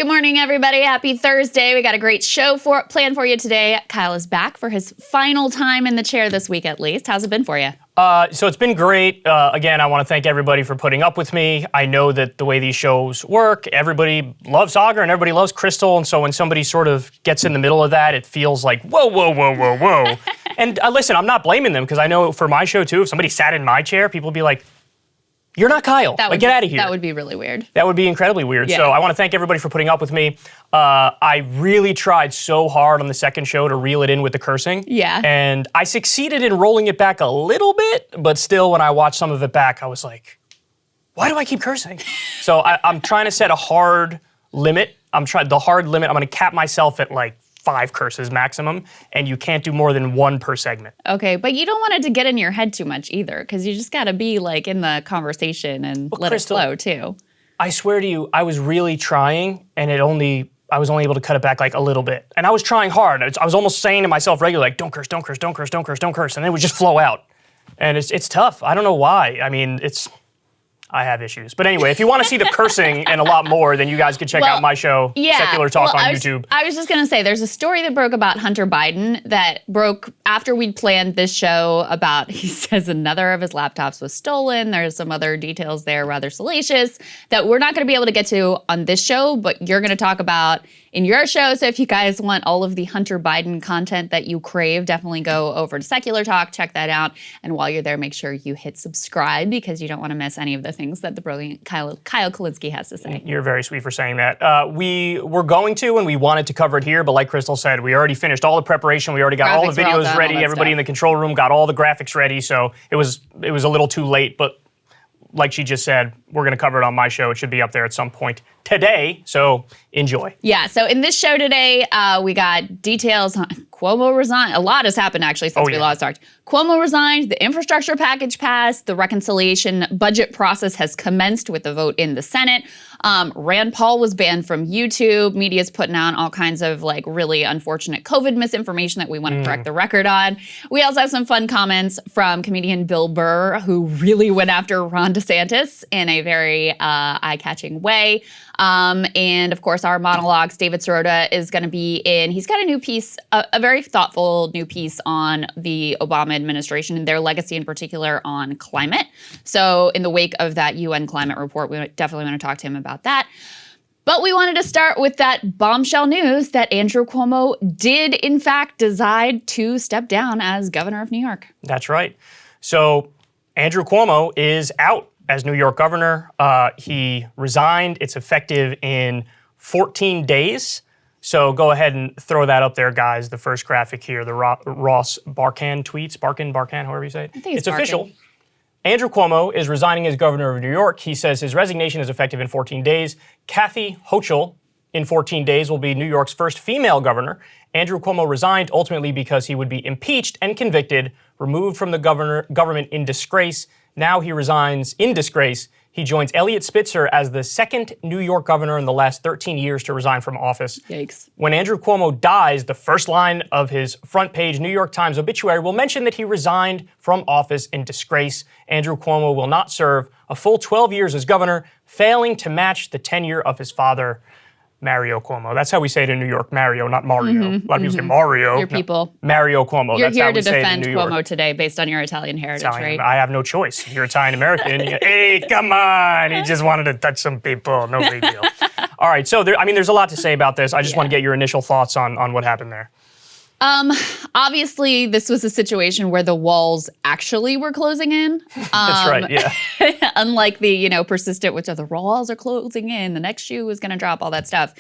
Good morning, everybody. Happy Thursday. We got a great show planned for you today. Kyle is back for his final time in the chair this week, at least. How's it been for you? So it's been great. Again, I want to thank everybody for putting up with me. I know that the way these shows work, everybody loves Saagar and everybody loves Krystal. And so when somebody sort of gets in the middle of that, it feels like, whoa, whoa, whoa, whoa, whoa. And listen, I'm not blaming them because I know for my show, too, if somebody sat in my chair, people would be like, you're not Kyle. Get out of here. That would be really weird. That would be incredibly weird. Yeah. So I want to thank everybody for putting up with me. I really tried so hard on the second show to reel it in with the cursing. Yeah. And I succeeded in rolling it back a little bit, but still when I watched some of it back, I was like, why do I keep cursing? So I'm trying to set a hard limit. I'm going to cap myself at like 5 curses maximum, and you can't do more than 1 per segment. Okay, but you don't want it to get in your head too much either, because you just got to be like in the conversation and let it flow too. I swear to you, I was really trying, and I was only able to cut it back like a little bit. And I was trying hard. I was almost saying to myself regularly, like, don't curse, don't curse, don't curse, don't curse, don't curse, and it would just flow out. And it's tough. I don't know why. I mean, I have issues. But anyway, if you want to see the cursing and a lot more, then you guys can check out my show, Secular Talk on YouTube. I was just going to say, there's a story that broke about Hunter Biden that broke after we'd planned this show about, he says another of his laptops was stolen. There's some other details there, rather salacious, that we're not going to be able to get to on this show, but you're going to talk about in your show. So if you guys want all of the Hunter Biden content that you crave, definitely go over to Secular Talk, check that out. And while you're there, make sure you hit subscribe because you don't want to miss any of the things that the brilliant Kyle Kulinski has to say. You're very sweet for saying that. We were going to, and we wanted to cover it here, but like Krystal said, we already finished all the preparation. We already got all the videos ready. Everybody in the control room got all the graphics ready. So it was a little too late, but like she just said, we're going to cover it on my show. It should be up there at some point today, so enjoy. Yeah, so in this show today, we got details on Cuomo resigned. A lot has happened, actually, since we last talked. Cuomo resigned, the infrastructure package passed, the reconciliation budget process has commenced with the vote in the Senate. Rand Paul was banned from YouTube. Media's putting out all kinds of like really unfortunate COVID misinformation that we want to correct the record on. We also have some fun comments from comedian Bill Burr, who really went after Ron DeSantis in a very eye-catching way. And of course, our monologues, David Sirota is going to be in. He's got a new piece, a very thoughtful new piece on the Obama administration and their legacy in particular on climate. So in the wake of that UN climate report, we definitely want to talk to him about that. But we wanted to start with that bombshell news that Andrew Cuomo did, in fact, decide to step down as governor of New York. That's right. So Andrew Cuomo is out as New York governor. He resigned. It's effective in 14 days. So go ahead and throw that up there, guys. The first graphic here, the Ross Barkan tweets. Barkan, however you say it. I think it's official. Andrew Cuomo is resigning as governor of New York. He says his resignation is effective in 14 days. Kathy Hochul, in 14 days, will be New York's first female governor. Andrew Cuomo resigned ultimately because he would be impeached and convicted, removed from the government in disgrace. Now he resigns in disgrace. He joins Eliot Spitzer as the second New York governor in the last 13 years to resign from office. Yikes. When Andrew Cuomo dies, the first line of his front page New York Times obituary will mention that he resigned from office in disgrace. Andrew Cuomo will not serve a full 12 years as governor, failing to match the tenure of his father, Mario Cuomo. That's how we say it in New York, Mario, not Mario. A lot of people say Mario. Your people. Mario Cuomo. You're That's here how to we say it in defend New York. Cuomo today based on your Italian heritage, right? I have no choice. You're Italian-American. Hey, come on. He just wanted to touch some people. No big deal. All right. So, there's a lot to say about this. I just want to get your initial thoughts on what happened there. Obviously, this was a situation where the walls actually were closing in. That's right, yeah. Unlike the, persistent, which are the walls are closing in, the next shoe is going to drop, all that stuff.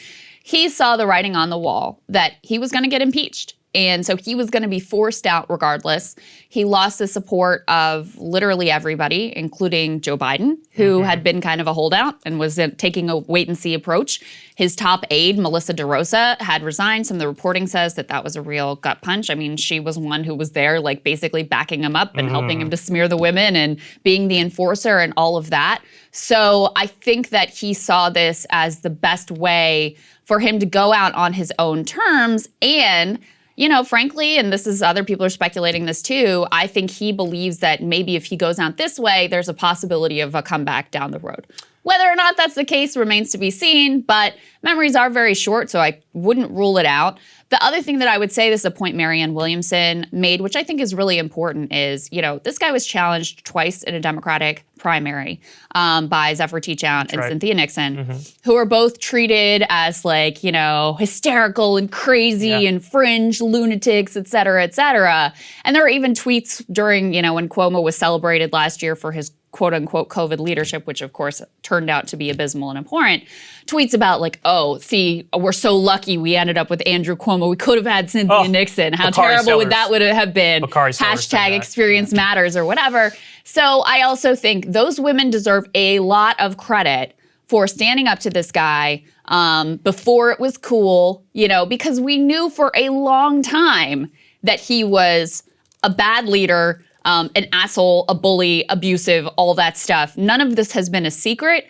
He saw the writing on the wall that he was going to get impeached. And so he was going to be forced out regardless. He lost the support of literally everybody, including Joe Biden, who had been kind of a holdout and was taking a wait-and-see approach. His top aide, Melissa DeRosa, had resigned. Some of the reporting says that was a real gut punch. I mean, she was one who was there, like, basically backing him up and helping him to smear the women and being the enforcer and all of that. So I think that he saw this as the best way for him to go out on his own terms and frankly, and this is other people are speculating this too, I think he believes that maybe if he goes out this way, there's a possibility of a comeback down the road. Whether or not that's the case remains to be seen, but memories are very short, so I wouldn't rule it out. The other thing that I would say, this is a point Marianne Williamson made, which I think is really important, is, this guy was challenged twice in a Democratic primary by Zephyr Teachout and Cynthia Nixon, who are both treated as hysterical and crazy and fringe lunatics, et cetera, et cetera. And there were even tweets during, when Cuomo was celebrated last year for his quote unquote COVID leadership, which of course turned out to be abysmal and abhorrent, tweets about we're so lucky we ended up with Andrew Cuomo. We could have had Cynthia Nixon. How terrible would that have been? Hashtag experience matters or whatever. So I also think those women deserve a lot of credit for standing up to this guy before it was cool, because we knew for a long time that he was a bad leader, an asshole, a bully, abusive, all that stuff. None of this has been a secret.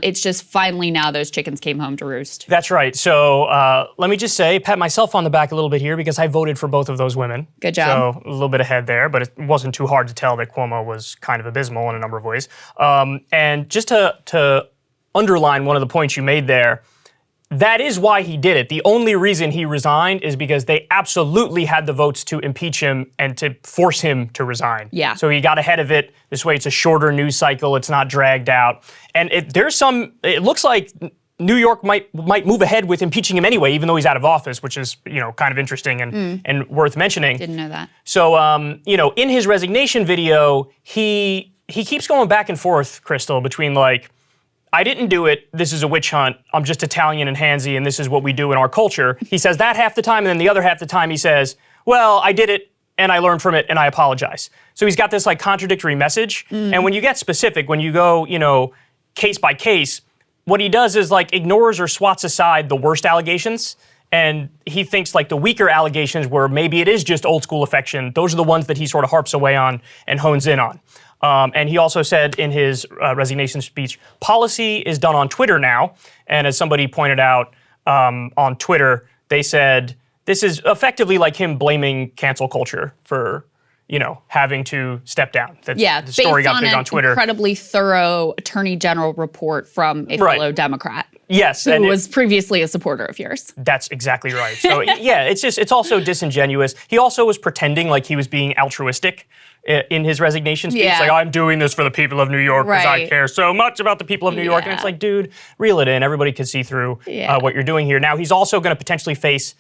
It's just finally now those chickens came home to roost. That's right. So let me just say, pat myself on the back a little bit here because I voted for both of those women. Good job. So a little bit ahead there, but it wasn't too hard to tell that Cuomo was kind of abysmal in a number of ways. And just to underline one of the points you made there, that is why he did it. The only reason he resigned is because they absolutely had the votes to impeach him and to force him to resign. Yeah. So he got ahead of it. This way it's a shorter news cycle. It's not dragged out. And it looks like New York might move ahead with impeaching him anyway, even though he's out of office, which is, kind of interesting and worth mentioning. Didn't know that. So, in his resignation video, he keeps going back and forth, Krystal, between I didn't do it, this is a witch hunt, I'm just Italian and handsy, and this is what we do in our culture. He says that half the time, and then the other half the time he says, well, I did it, and I learned from it, and I apologize. So he's got this contradictory message, and when you get specific, when you go, case by case, what he does is ignores or swats aside the worst allegations, and he thinks the weaker allegations where maybe it is just old school affection, those are the ones that he sort of harps away on and hones in on. And he also said in his resignation speech, policy is done on Twitter now. And as somebody pointed out on Twitter, they said this is effectively like him blaming cancel culture for, having to step down. The story got big on Twitter. Incredibly thorough Attorney General report from a fellow Democrat. Yes. Who was previously a supporter of yours. That's exactly right. So it's also disingenuous. He also was pretending like he was being altruistic in his resignation speech. I'm doing this for the people of New York because I care so much about the people of New York. And it's dude, reel it in. Everybody can see through what you're doing here. Now, he's also going to potentially face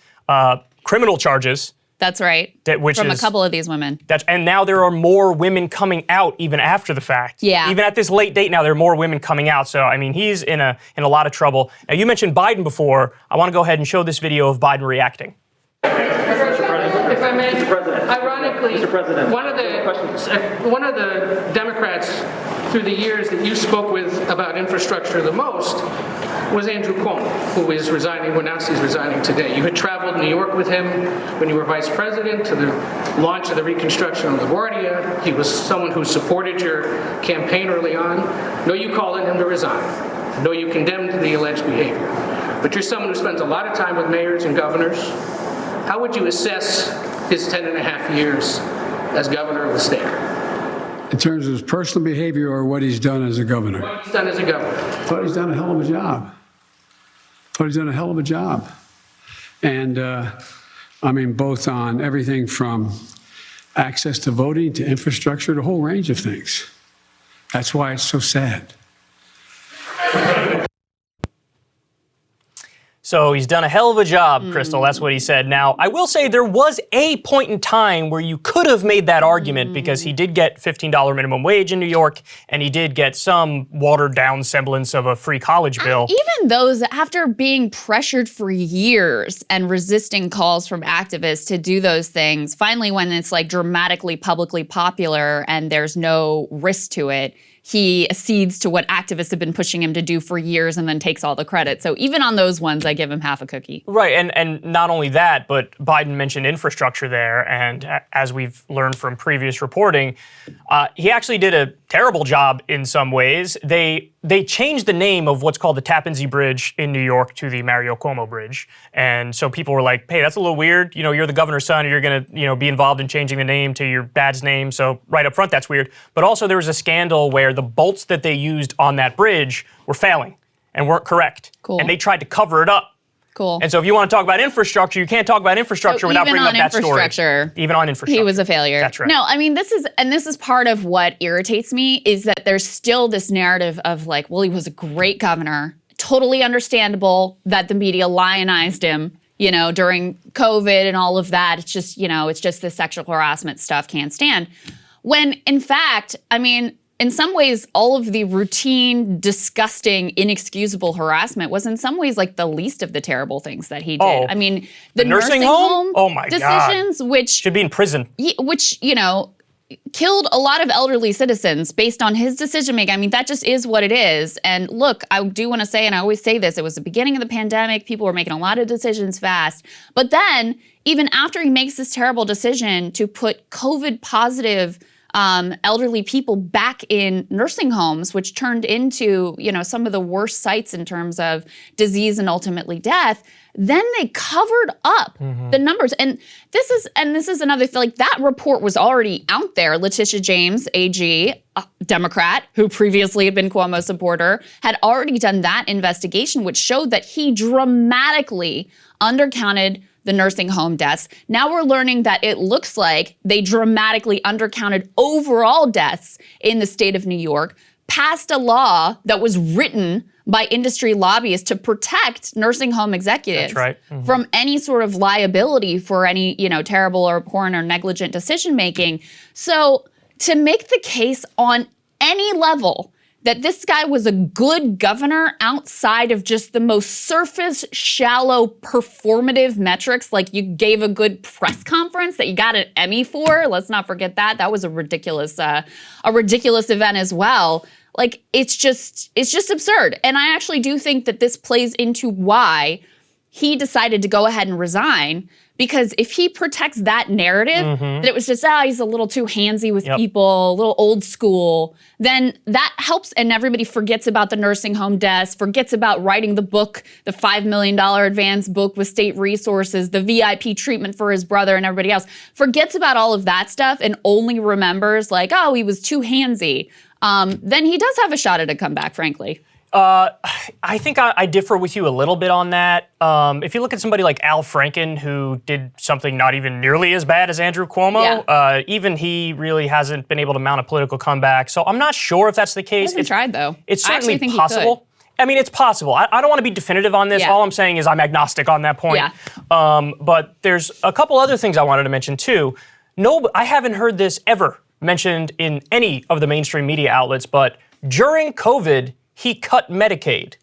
criminal charges. That's right. From a couple of these women. And now there are more women coming out even after the fact. Yeah. Even at this late date now, there are more women coming out. So, he's in a lot of trouble. Now, you mentioned Biden before. I want to go ahead and show this video of Biden reacting. If I may, Mr. President. Ironically, Mr. President. one of the Democrats through the years that you spoke with about infrastructure the most was Andrew Cuomo, who is resigning, who announced he's resigning today. You had traveled New York with him when you were vice president to the launch of the reconstruction of LaGuardia. He was someone who supported your campaign early on. No, you called on him to resign. No, you condemned the alleged behavior. But you're someone who spends a lot of time with mayors and governors. How would you assess his 10 and a half years as governor of the state? In terms of his personal behavior or what he's done as a governor? What he's done as a governor. I thought he's done a hell of a job. And, both on everything from access to voting to infrastructure, the whole range of things. That's why it's so sad. So he's done a hell of a job, Krystal. That's what he said. Now, I will say there was a point in time where you could have made that argument because he did get $15 minimum wage in New York, and he did get some watered-down semblance of a free college bill. Even those, after being pressured for years and resisting calls from activists to do those things, finally when it's dramatically publicly popular and there's no risk to it, he accedes to what activists have been pushing him to do for years and then takes all the credit. So even on those ones, I give him half a cookie. Right, and not only that, but Biden mentioned infrastructure there, and as we've learned from previous reporting, he actually did a terrible job in some ways. They they changed the name of what's called the Tappan Zee Bridge in New York to the Mario Cuomo Bridge. And so people were like, hey, that's a little weird. You're the governor's son, and you're going to, be involved in changing the name to your dad's name. So right up front, that's weird. But also there was a scandal where the bolts that they used on that bridge were failing and weren't correct. Cool. And they tried to cover it up. Cool. And so if you want to talk about infrastructure, you can't talk about infrastructure without bringing up that story. Even on infrastructure. He was a failure. That's right. No, I mean, this is part of what irritates me is that there's still this narrative of like, well, he was a great governor. Totally understandable that the media lionized him, during COVID and all of that. It's just, it's just the sexual harassment stuff can't stand. When in fact, I mean, in some ways, all of the routine, disgusting, inexcusable harassment was in some ways like the least of the terrible things that he did. Oh, I mean, the nursing home? Oh my decisions, God. which should be in prison. Which, killed a lot of elderly citizens based on his decision making. I mean, that just is what it is. And look, I do want to say, and I always say this, it was the beginning of the pandemic. People were making a lot of decisions fast. But then, even after he makes this terrible decision to put COVID positive elderly people back in nursing homes, which turned into, some of the worst sites in terms of disease and ultimately death, then they covered up the numbers. And this is another thing, like that report was already out there. Letitia James, AG, a Democrat who previously had been Cuomo's supporter, had already done that investigation, which showed that he dramatically undercounted the nursing home deaths. Now we're learning that it looks like they dramatically undercounted overall deaths in the state of New York, passed a law that was written by industry lobbyists to protect nursing home executives from any sort of liability for any, terrible or abhorrent or negligent decision making. So to make the case on any level that this guy was a good governor outside of just the most surface, shallow, performative metrics, like you gave a good press conference that you got an Emmy for. Let's not forget that. That was a ridiculous event as well. Like, it's just absurd. And I actually do think that this plays into why he decided to go ahead and resign. Because if he protects that narrative, that it was just, he's a little too handsy with people, a little old school, then that helps and everybody forgets about the nursing home deaths, forgets about writing the book, the $5 million advance book with state resources, the VIP treatment for his brother and everybody else, forgets about all of that stuff and only remembers like, he was too handsy. Then he does have a shot at a comeback, frankly. I think I differ with you a little bit on that. If you look at somebody like Al Franken, who did something not even nearly as bad as Andrew Cuomo, even he really hasn't been able to mount a political comeback. So I'm not sure if that's the case. He hasn't tried, though. It's certainly possible. I mean, it's possible. I don't want to be definitive on this. All I'm saying is I'm agnostic on that point. But there's a couple other things I wanted to mention, too. No, I haven't heard this ever mentioned in any of the mainstream media outlets, but during COVID, he cut Medicaid.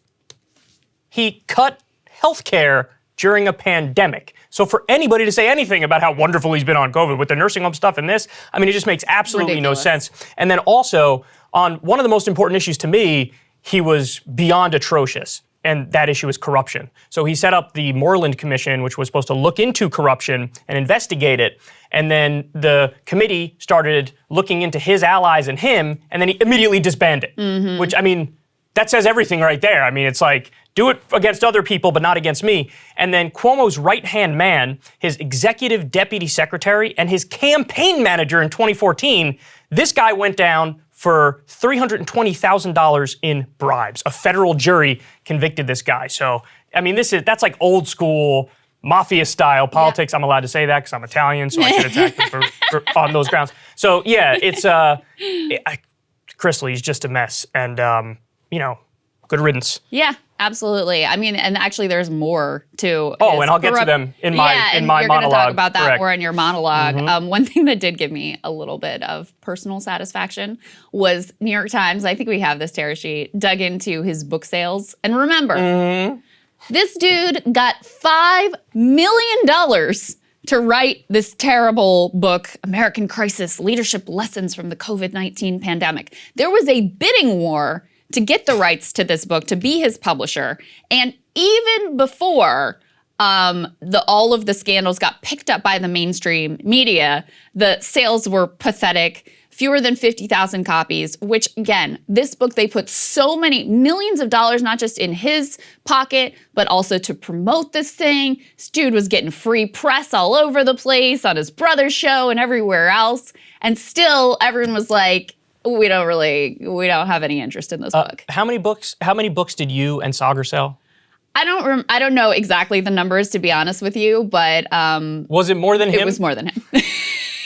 He cut health care during a pandemic. So for anybody to say anything about how wonderful he's been on COVID with the nursing home stuff and this, I mean, it just makes absolutely no sense. And then also, on one of the most important issues to me, he was beyond atrocious. And that issue is corruption. So he set up the Moreland Commission, which was supposed to look into corruption and investigate it. And then the committee started looking into his allies and him, and then he immediately disbanded. Which, I mean, that says everything right there. I mean, it's like, do it against other people, but not against me. And then Cuomo's right-hand man, his executive deputy secretary, and his campaign manager in 2014, this guy went down for $320,000 in bribes. A federal jury convicted this guy. So, I mean, that's like old school mafia-style politics. I'm allowed to say that because I'm Italian, so I should attack him on those grounds. So, yeah, it's Krystal, he's just a mess. And, good riddance. Yeah, absolutely. I mean, and actually there's more to and I'll get to them in my monologue. You're going to talk about that more in your monologue. Mm-hmm. One thing that did give me a little bit of personal satisfaction was New York Times, I think we have this tear sheet, dug into his book sales. And remember, this dude got $5 million to write this terrible book, American Crisis, Leadership Lessons from the COVID-19 Pandemic. There was a bidding war to get the rights to this book, to be his publisher. And even before all of the scandals got picked up by the mainstream media, the sales were pathetic. fewer than 50,000 copies, which again, this book, they put so many millions of dollars, not just in his pocket, but also to promote this thing. This dude was getting free press all over the place on his brother's show and everywhere else. And still everyone was like, we don't have any interest in this book. How many books did you and Saagar sell? I don't know exactly the numbers, to be honest with you, but was it more than him? It was more than him.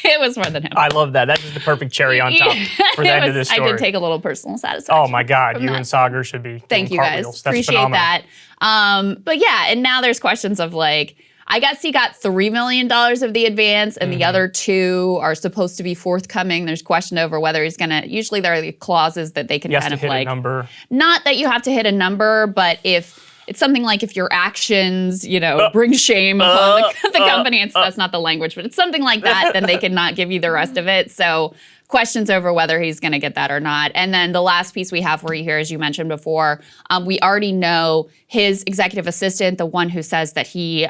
It was more than him. I love that. That is the perfect cherry on top for the end of this story. I did take a little personal satisfaction. Oh my God, you and Saagar should be. Thank you guys. That's appreciate phenomenal. that. But yeah, and now there's questions of like, I guess he got $3 million of the advance, and the other 2 are supposed to be forthcoming. There's question over whether he's gonna. Usually there are clauses that they can kind of hit like a number. Not that you have to hit a number, but if it's something like if your actions, bring shame upon the company, that's not the language, but it's something like that, then they cannot give you the rest of it. So questions over whether he's going to get that or not. And then the last piece we have for you here, as you mentioned before, we already know his executive assistant, the one who says that he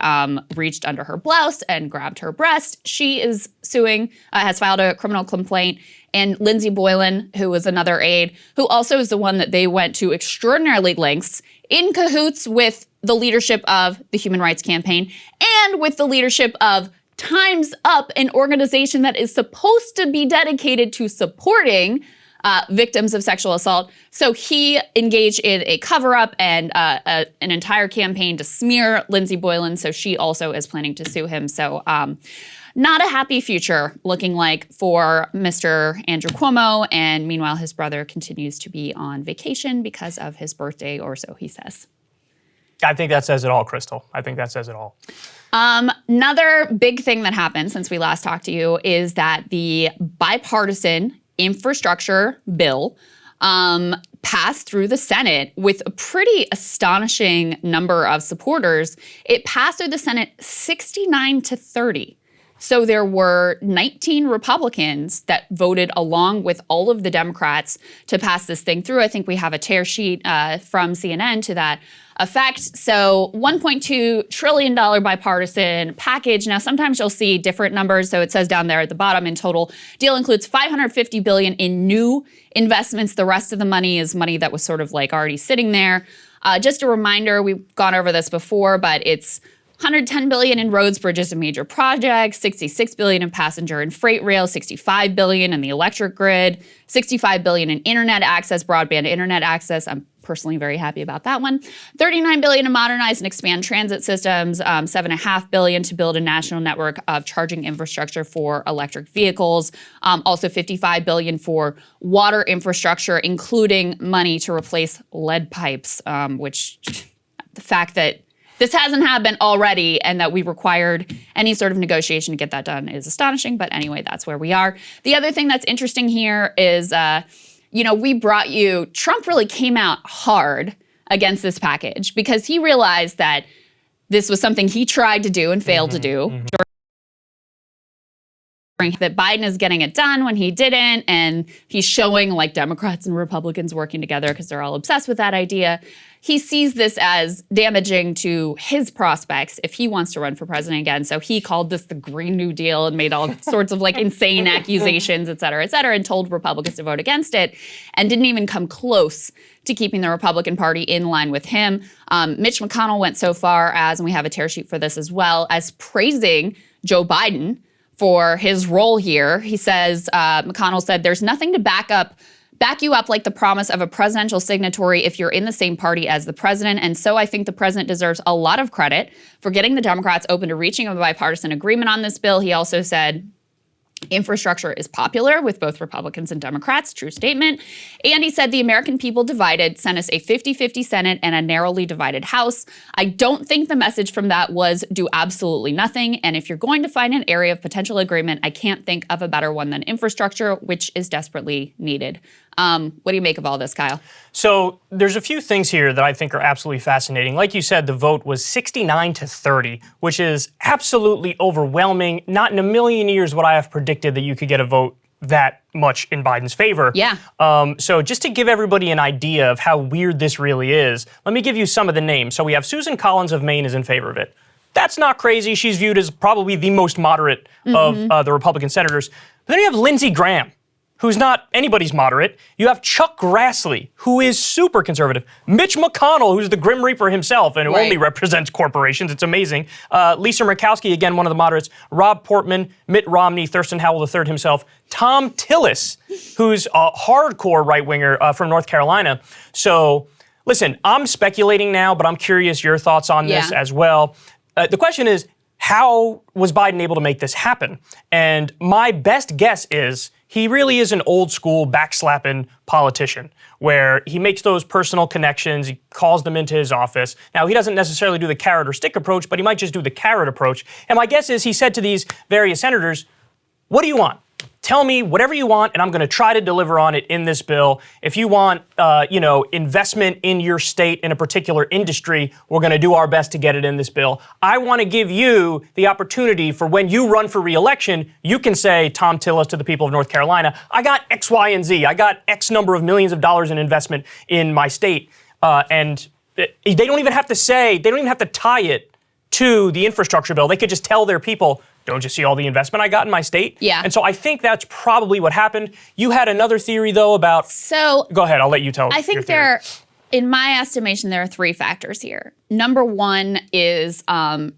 reached under her blouse and grabbed her breast. She is suing, has filed a criminal complaint. And Lindsey Boylan, who was another aide, who also is the one that they went to extraordinarily lengths in cahoots with the leadership of the Human Rights Campaign and with the leadership of Time's Up, an organization that is supposed to be dedicated to supporting victims of sexual assault. So he engaged in a cover-up and an entire campaign to smear Lindsey Boylan. So she also is planning to sue him. So not a happy future looking like for Mr. Andrew Cuomo. And meanwhile, his brother continues to be on vacation because of his birthday, or so he says. I think that says it all, Krystal. I think that says it all. Another big thing that happened since we last talked to you is that the bipartisan infrastructure bill passed through the Senate with a pretty astonishing number of supporters. It passed through the Senate 69-30. So there were 19 Republicans that voted along with all of the Democrats to pass this thing through. I think we have a tear sheet from CNN to that effect. So $1.2 trillion bipartisan package. Now, sometimes you'll see different numbers. So it says down there at the bottom, in total, deal includes $550 billion in new investments. The rest of the money is money that was sort of like already sitting there. Just a reminder, we've gone over this before, but it's $110 billion in roads, bridges, and major projects, $66 billion in passenger and freight rail, $65 billion in the electric grid, $65 billion in internet access, broadband internet access. I'm personally very happy about that one. $39 billion to modernize and expand transit systems, $7.5 billion to build a national network of charging infrastructure for electric vehicles, also $55 billion for water infrastructure, including money to replace lead pipes, which the fact that this hasn't happened already and that we required any sort of negotiation to get that done is astonishing. But anyway, that's where we are. The other thing that's interesting here is, we brought you, Trump really came out hard against this package because he realized that this was something he tried to do and failed to do. That Biden is getting it done when he didn't, and he's showing like Democrats and Republicans working together because they're all obsessed with that idea. He sees this as damaging to his prospects if he wants to run for president again. So he called this the Green New Deal and made all sorts of like insane accusations, et cetera, and told Republicans to vote against it and didn't even come close to keeping the Republican Party in line with him. Mitch McConnell went so far as, and we have a tear sheet for this as well, as praising Joe Biden for his role here. He says, McConnell said, there's nothing to back you up like the promise of a presidential signatory if you're in the same party as the president. And so I think the president deserves a lot of credit for getting the Democrats open to reaching a bipartisan agreement on this bill. He also said, infrastructure is popular with both Republicans and Democrats, true statement. And he said the American people divided sent us a 50-50 Senate and a narrowly divided House. I don't think the message from that was do absolutely nothing. And if you're going to find an area of potential agreement, I can't think of a better one than infrastructure, which is desperately needed. What do you make of all this, Kyle? So there's a few things here that I think are absolutely fascinating. Like you said, the vote was 69-30, which is absolutely overwhelming. Not in a million years would I have predicted that you could get a vote that much in Biden's favor. Yeah. So just to give everybody an idea of how weird this really is, let me give you some of the names. So we have Susan Collins of Maine is in favor of it. That's not crazy. She's viewed as probably the most moderate of the Republican senators. But then you have Lindsey Graham, who's not anybody's moderate. You have Chuck Grassley, who is super conservative. Mitch McConnell, who's the Grim Reaper himself and who only represents corporations. It's amazing. Lisa Murkowski, again, one of the moderates. Rob Portman, Mitt Romney, Thurston Howell III himself. Tom Tillis, who's a hardcore right-winger from North Carolina. So, listen, I'm speculating now, but I'm curious your thoughts on this as well. The question is, how was Biden able to make this happen? And my best guess is he really is an old school backslapping politician where he makes those personal connections, he calls them into his office. Now, he doesn't necessarily do the carrot or stick approach, but he might just do the carrot approach. And my guess is he said to these various senators, what do you want? Tell me whatever you want, and I'm going to try to deliver on it in this bill. If you want, investment in your state in a particular industry, we're going to do our best to get it in this bill. I want to give you the opportunity for when you run for re-election, you can say, Tom Tillis, to the people of North Carolina, I got X, Y, and Z. I got X number of millions of dollars in investment in my state. And they don't even have to tie it to the infrastructure bill. They could just tell their people, don't you see all the investment I got in my state? Yeah. And so I think that's probably what happened. You had another theory, though, about... So... Go ahead, I'll let you tell I think in my estimation, there are three factors here. Number one is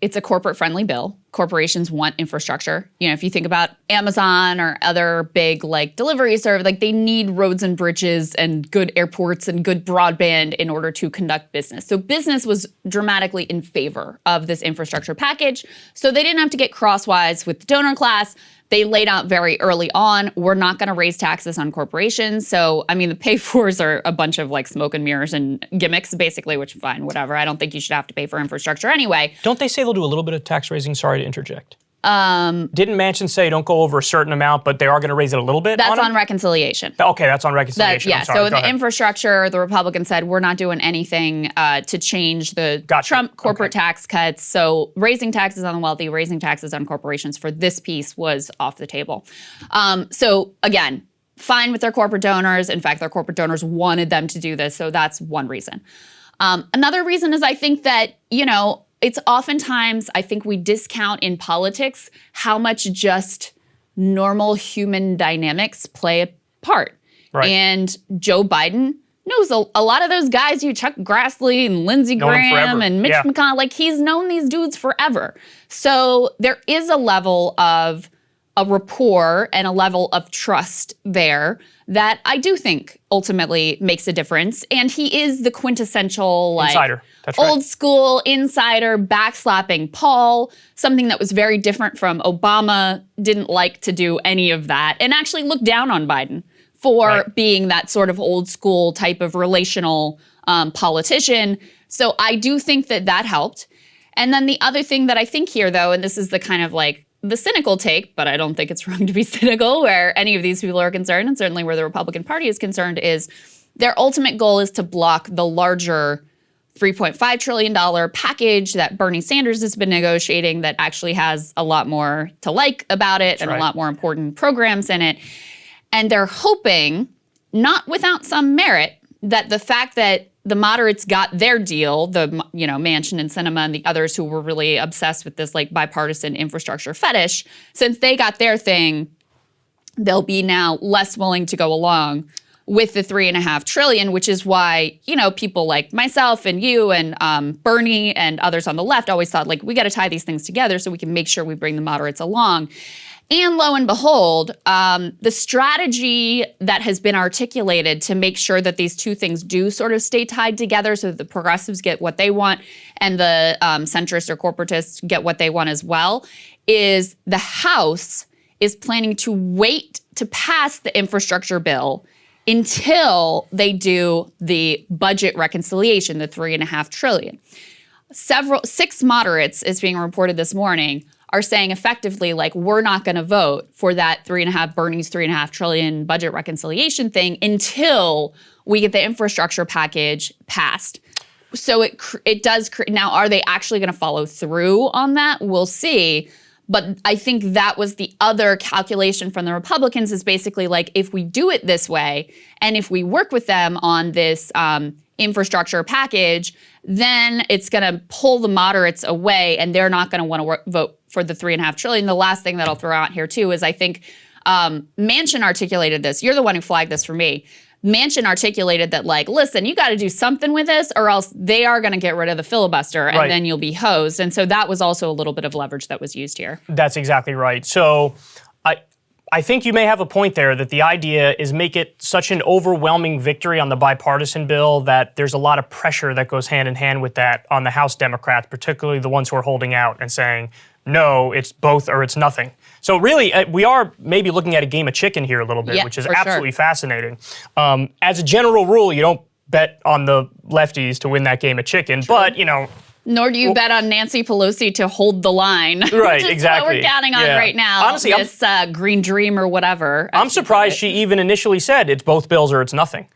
it's a corporate-friendly bill. Corporations want infrastructure. You know, if you think about Amazon or other big delivery service, they need roads and bridges and good airports and good broadband in order to conduct business. So business was dramatically in favor of this infrastructure package. So they didn't have to get crosswise with the donor class. They laid out very early on, we're not going to raise taxes on corporations. So, I mean, the pay-fors are a bunch of smoke and mirrors and gimmicks, basically, which fine, whatever. I don't think you should have to pay for infrastructure anyway. Don't they say they'll do a little bit of tax raising? Sorry to interject. Didn't Manchin say don't go over a certain amount, but they are going to raise it a little bit? That's on reconciliation. Okay, that's on reconciliation. So in the infrastructure, the Republicans said we're not doing anything to change the Trump corporate tax cuts. So raising taxes on the wealthy, raising taxes on corporations for this piece was off the table. So again, fine with their corporate donors. In fact, their corporate donors wanted them to do this. So that's one reason. Another reason is I think that, it's oftentimes, I think we discount in politics how much just normal human dynamics play a part. Right. And Joe Biden knows a lot of those guys, Chuck Grassley and Lindsey Graham and Mitch McConnell, he's known these dudes forever. So there is a level of a rapport and a level of trust there that I do think ultimately makes a difference. And he is the quintessential insider. That's old school insider backslapping Paul, something that was very different from Obama, didn't like to do any of that, and actually looked down on Biden for being that sort of old school type of relational politician. So I do think that helped. And then the other thing that I think here, though, and this is the kind of the cynical take, but I don't think it's wrong to be cynical where any of these people are concerned, and certainly where the Republican Party is concerned, is their ultimate goal is to block the larger $3.5 trillion package that Bernie Sanders has been negotiating that actually has a lot more to like about it and a lot more important programs in it. And they're hoping, not without some merit, that the fact that the moderates got their deal, the Manchin and Sinema and the others who were really obsessed with this bipartisan infrastructure fetish, since they got their thing, they'll be now less willing to go along with the $3.5 trillion, which is why, people like myself and you and Bernie and others on the left always thought we got to tie these things together so we can make sure we bring the moderates along. And lo and behold, the strategy that has been articulated to make sure that these two things do sort of stay tied together so that the progressives get what they want and the centrists or corporatists get what they want as well, is the House is planning to wait to pass the infrastructure bill until they do the budget reconciliation, the $3.5 trillion. 6 moderates, is being reported this morning, are saying effectively, we're not going to vote for that Bernie's $3.5 trillion budget reconciliation thing until we get the infrastructure package passed. So it does. Now, are they actually going to follow through on that? We'll see. But I think that was the other calculation from the Republicans, is basically if we do it this way and if we work with them on this infrastructure package, then it's going to pull the moderates away and they're not going to want to vote for the $3.5 trillion. The last thing that I'll throw out here too is I think Manchin articulated this. You're the one who flagged this for me. Manchin articulated that, like, listen, you got to do something with this or else they are going to get rid of the filibuster and then you'll be hosed. And so that was also a little bit of leverage that was used here. That's exactly right. So I think you may have a point there that the idea is make it such an overwhelming victory on the bipartisan bill that there's a lot of pressure that goes hand in hand with that on the House Democrats, particularly the ones who are holding out and saying, no, it's both or it's nothing. So really, we are maybe looking at a game of chicken here a little bit, which is absolutely fascinating. As a general rule, you don't bet on the lefties to win that game of chicken, but, you know. Nor do you bet on Nancy Pelosi to hold the line. Right, which is exactly. what we're counting on right now. Honestly, this green dream or whatever. I'm surprised she even initially said it's both bills or it's nothing.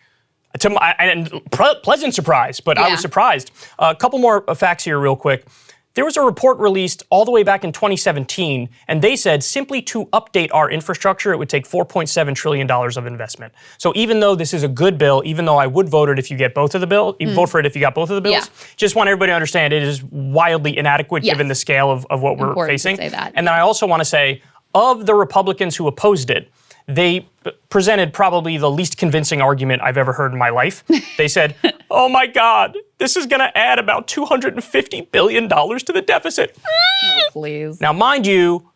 Pleasant surprise, but I was surprised. A couple more facts here real quick. There was a report released all the way back in 2017, and they said simply to update our infrastructure, it would take $4.7 trillion of investment. So even though this is a good bill, even though I would vote it if you get both of the bill, vote for it if you got both of the bills, just want everybody to understand it is wildly inadequate given the scale of what we're facing. To say that. And then I also want to say, of the Republicans who opposed it, they presented probably the least convincing argument I've ever heard in my life. They said, oh my God, this is going to add about $250 billion to the deficit. Oh, please. Now, mind you,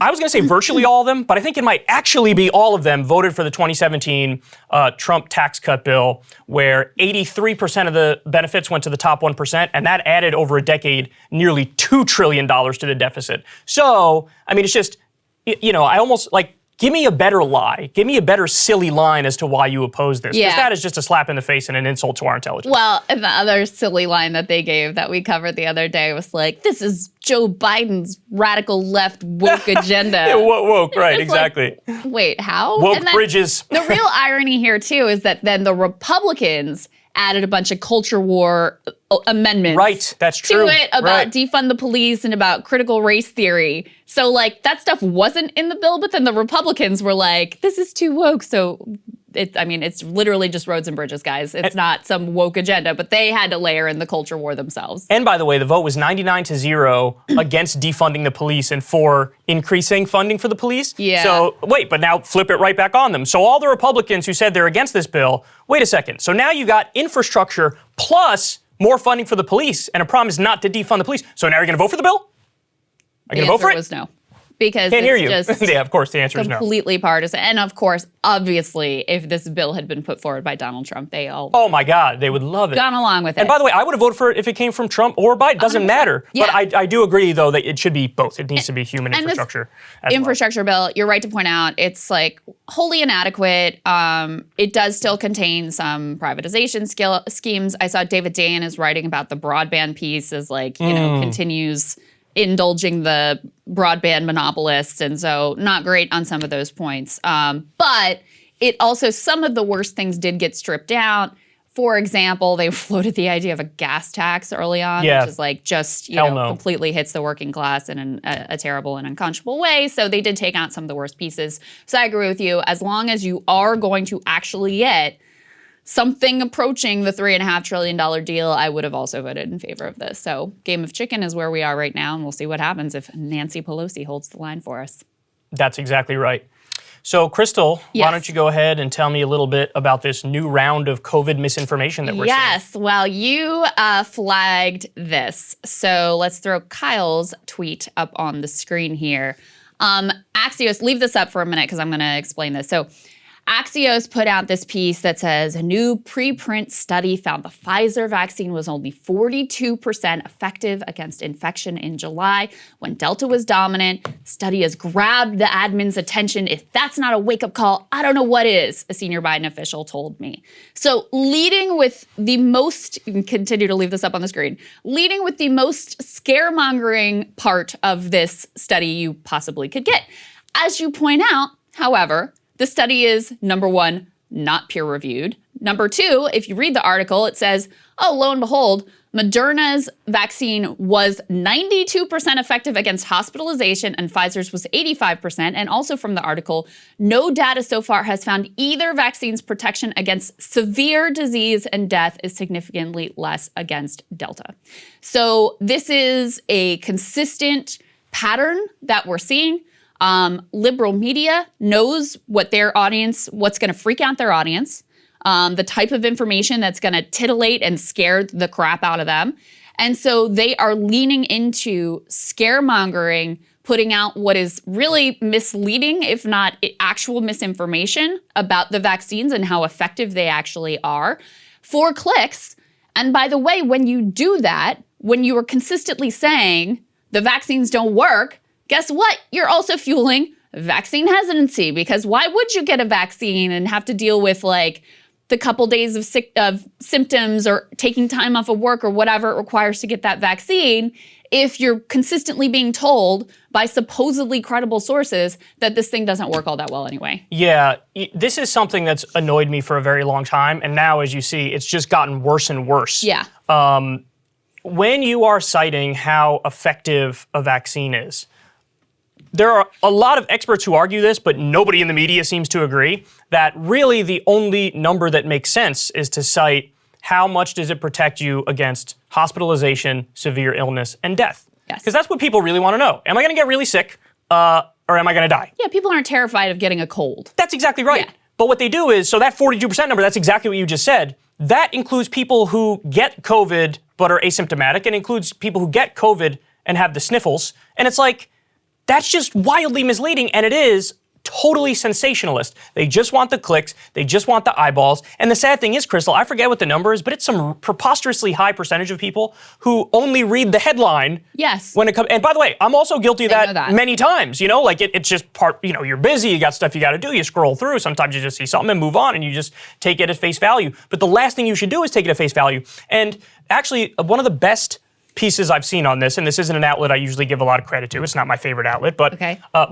I was going to say virtually all of them, but I think it might actually be all of them voted for the 2017 Trump tax cut bill, where 83% of the benefits went to the top 1%, and that added over a decade nearly $2 trillion to the deficit. So, I mean, it's just, you know, I almost like, give me a better lie. Give me a better silly line as to why you oppose this. Because that is just a slap in the face and an insult to our intelligence. Well, and the other silly line that they gave that we covered the other day was like, this is Joe Biden's radical left woke agenda. Woke, right, exactly. Like, wait, how? Woke bridges. The real irony here, too, is that then the Republicans added a bunch of culture war amendments. Right, that's true. To it about defund the police and about critical race theory. So, like, that stuff wasn't in the bill, but then the Republicans were like, this is too woke. So, it's literally just roads and bridges, guys. It's not some woke agenda, but they had to layer in the culture war themselves. And by the way, the vote was 99-0 against defunding the police and for increasing funding for the police. Yeah. So, wait, but now flip it right back on them. So all the Republicans who said they're against this bill, wait a second. So now you got infrastructure plus more funding for the police and a promise not to defund the police. So now you're going to vote for the bill? Are you going to vote for it? The answer was no. Because Can't hear you. Just yeah, of course, the answer is no. Completely partisan. And of course, obviously, if this bill had been put forward by Donald Trump, they all oh my God, they would love it. Gone along with it. And by the way, I would have voted for it if it came from Trump or Biden. Doesn't matter. Yeah. But I do agree, though, that it should be both. It needs to be human infrastructure as well. Infrastructure bill, you're right to point out, it's like wholly inadequate. It does still contain some privatization schemes. I saw David Dayen is writing about the broadband piece as like, you know, continues indulging the broadband monopolists, and so not great on some of those points. But it also, some of the worst things did get stripped out. For example, they floated the idea of a gas tax early on, which is like just, you know, completely hits the working class in a terrible and unconscionable way. So they did take out some of the worst pieces. So I agree with you. As long as you are going to actually get something approaching the $3.5 trillion deal, I would have also voted in favor of this. So game of chicken is where we are right now, and we'll see what happens if Nancy Pelosi holds the line for us. That's exactly right. So, Krystal, why don't you go ahead and tell me a little bit about this new round of COVID misinformation that we're seeing? Yes, well, you flagged this. So let's throw Kyle's tweet up on the screen here. Axios, leave this up for a minute because I'm going to explain this. So Axios put out this piece that says a new preprint study found the Pfizer vaccine was only 42% effective against infection in July when Delta was dominant. Study has grabbed the admin's attention. If that's not a wake-up call, I don't know what is, a senior Biden official told me. So leading with the most, continue to leave this up on the screen, leading with the most scaremongering part of this study you possibly could get. As you point out, however, the study is, number one, not peer-reviewed. Number two, if you read the article, it says, oh, lo and behold, Moderna's vaccine was 92% effective against hospitalization and Pfizer's was 85%. And also from the article, no data so far has found either vaccine's protection against severe disease and death is significantly less against Delta. So this is a consistent pattern that we're seeing. Liberal media knows what their audience, what's going to freak out their audience, the type of information that's going to titillate and scare the crap out of them. And so they are leaning into scaremongering, putting out what is really misleading, if not actual misinformation about the vaccines and how effective they actually are for clicks. And by the way, when you do that, when you are consistently saying the vaccines don't work, guess what? You're also fueling vaccine hesitancy, because why would you get a vaccine and have to deal with like the couple days of symptoms or taking time off of work or whatever it requires to get that vaccine if you're consistently being told by supposedly credible sources that this thing doesn't work all that well anyway? Yeah, this is something that's annoyed me for a very long time. And now, as you see, it's just gotten worse and worse. Yeah. When you are citing how effective a vaccine is, there are a lot of experts who argue this, but nobody in the media seems to agree, that really the only number that makes sense is to cite how much does it protect you against hospitalization, severe illness, and death. Yes. Because that's what people really want to know. Am I going to get really sick or am I going to die? Yeah, people aren't terrified of getting a cold. That's exactly right. Yeah. But what they do is, so that 42% number, that's exactly what you just said, that includes people who get COVID but are asymptomatic, and includes people who get COVID and have the sniffles. And it's like, that's just wildly misleading, and it is totally sensationalist. They just want the clicks, they just want the eyeballs. And the sad thing is, Krystal, I forget what the number is, but it's some preposterously high percentage of people who only read the headline. Yes. When it comes, and by the way, I'm also guilty of that many times, you know, like it's just part, you know, you're busy, you got stuff you got to do, you scroll through, sometimes you just see something and move on and you just take it at face value. But the last thing you should do is take it at face value. And actually, one of the best pieces I've seen on this, and this isn't an outlet I usually give a lot of credit to, it's not my favorite outlet, but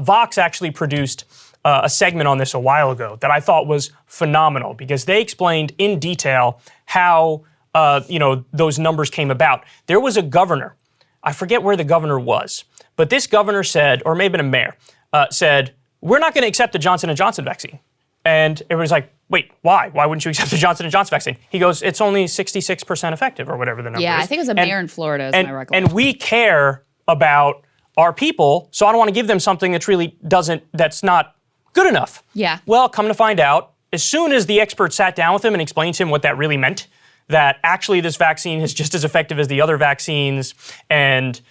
Vox actually produced a segment on this a while ago that I thought was phenomenal, because they explained in detail how those numbers came about. There was a governor, I forget where the governor was, but this governor said, or maybe a mayor, said, we're not going to accept the Johnson & Johnson vaccine. And everybody's like, wait, why? Why wouldn't you accept the Johnson & Johnson vaccine? He goes, it's only 66% effective, or whatever the number is. Yeah, I think it was a mayor in Florida, is my recollection. And we care about our people, so I don't want to give them something that's not good enough. Yeah. Well, come to find out, as soon as the expert sat down with him and explained to him what that really meant, that actually this vaccine is just as effective as the other vaccines, and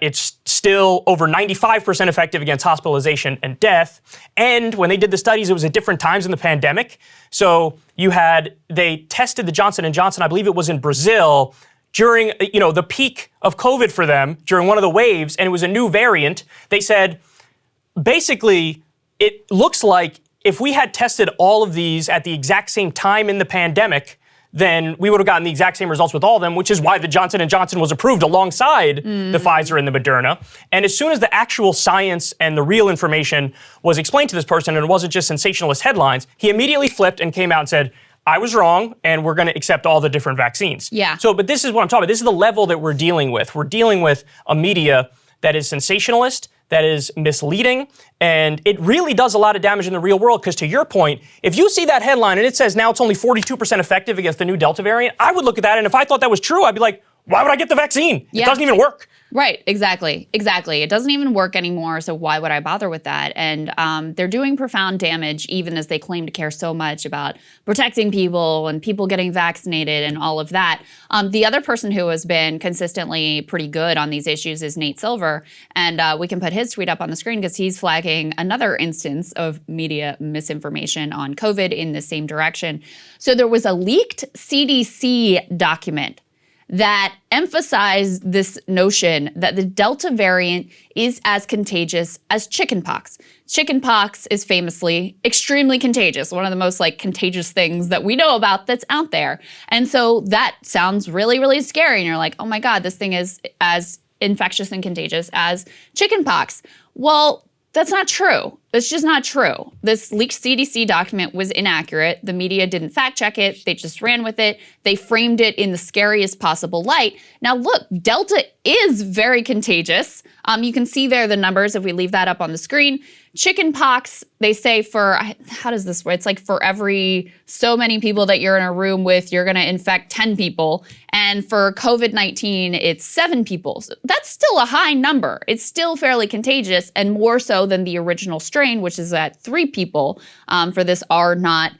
it's still over 95% effective against hospitalization and death. And when they did the studies, it was at different times in the pandemic. So they tested the Johnson & Johnson, I believe it was in Brazil, during the peak of COVID for them, during one of the waves, and it was a new variant. They said, basically, it looks like if we had tested all of these at the exact same time in the pandemic, then we would have gotten the exact same results with all of them, which is why the Johnson & Johnson was approved alongside the Pfizer and the Moderna. And as soon as the actual science and the real information was explained to this person, and it wasn't just sensationalist headlines, he immediately flipped and came out and said, I was wrong, and we're going to accept all the different vaccines. Yeah. So, but this is what I'm talking about. This is the level that we're dealing with. We're dealing with a media that is sensationalist, that is misleading, and it really does a lot of damage in the real world, because to your point, if you see that headline and it says now it's only 42% effective against the new Delta variant, I would look at that, and if I thought that was true, I'd be like, why would I get the vaccine? Yeah. It doesn't even work. Right, exactly. It doesn't even work anymore, so why would I bother with that? And they're doing profound damage, even as they claim to care so much about protecting people and people getting vaccinated and all of that. The other person who has been consistently pretty good on these issues is Nate Silver, and we can put his tweet up on the screen because he's flagging another instance of media misinformation on COVID in the same direction. So there was a leaked CDC document that emphasized this notion that the Delta variant is as contagious as chickenpox. Chickenpox is famously extremely contagious, one of the most contagious things that we know about that's out there. And so that sounds really, really scary. And you're like, oh my God, this thing is as infectious and contagious as chickenpox. Well, that's not true. That's just not true. This leaked CDC document was inaccurate. The media didn't fact check it. They just ran with it. They framed it in the scariest possible light. Now, look, Delta is very contagious. You can see there the numbers if we leave that up on the screen. Chicken pox, they say how does this work? It's like for every so many people that you're in a room with, you're going to infect 10 people. And for COVID-19, it's 7 people. So that's still a high number. It's still fairly contagious, and more so than the original strain, which is at 3 people for this R0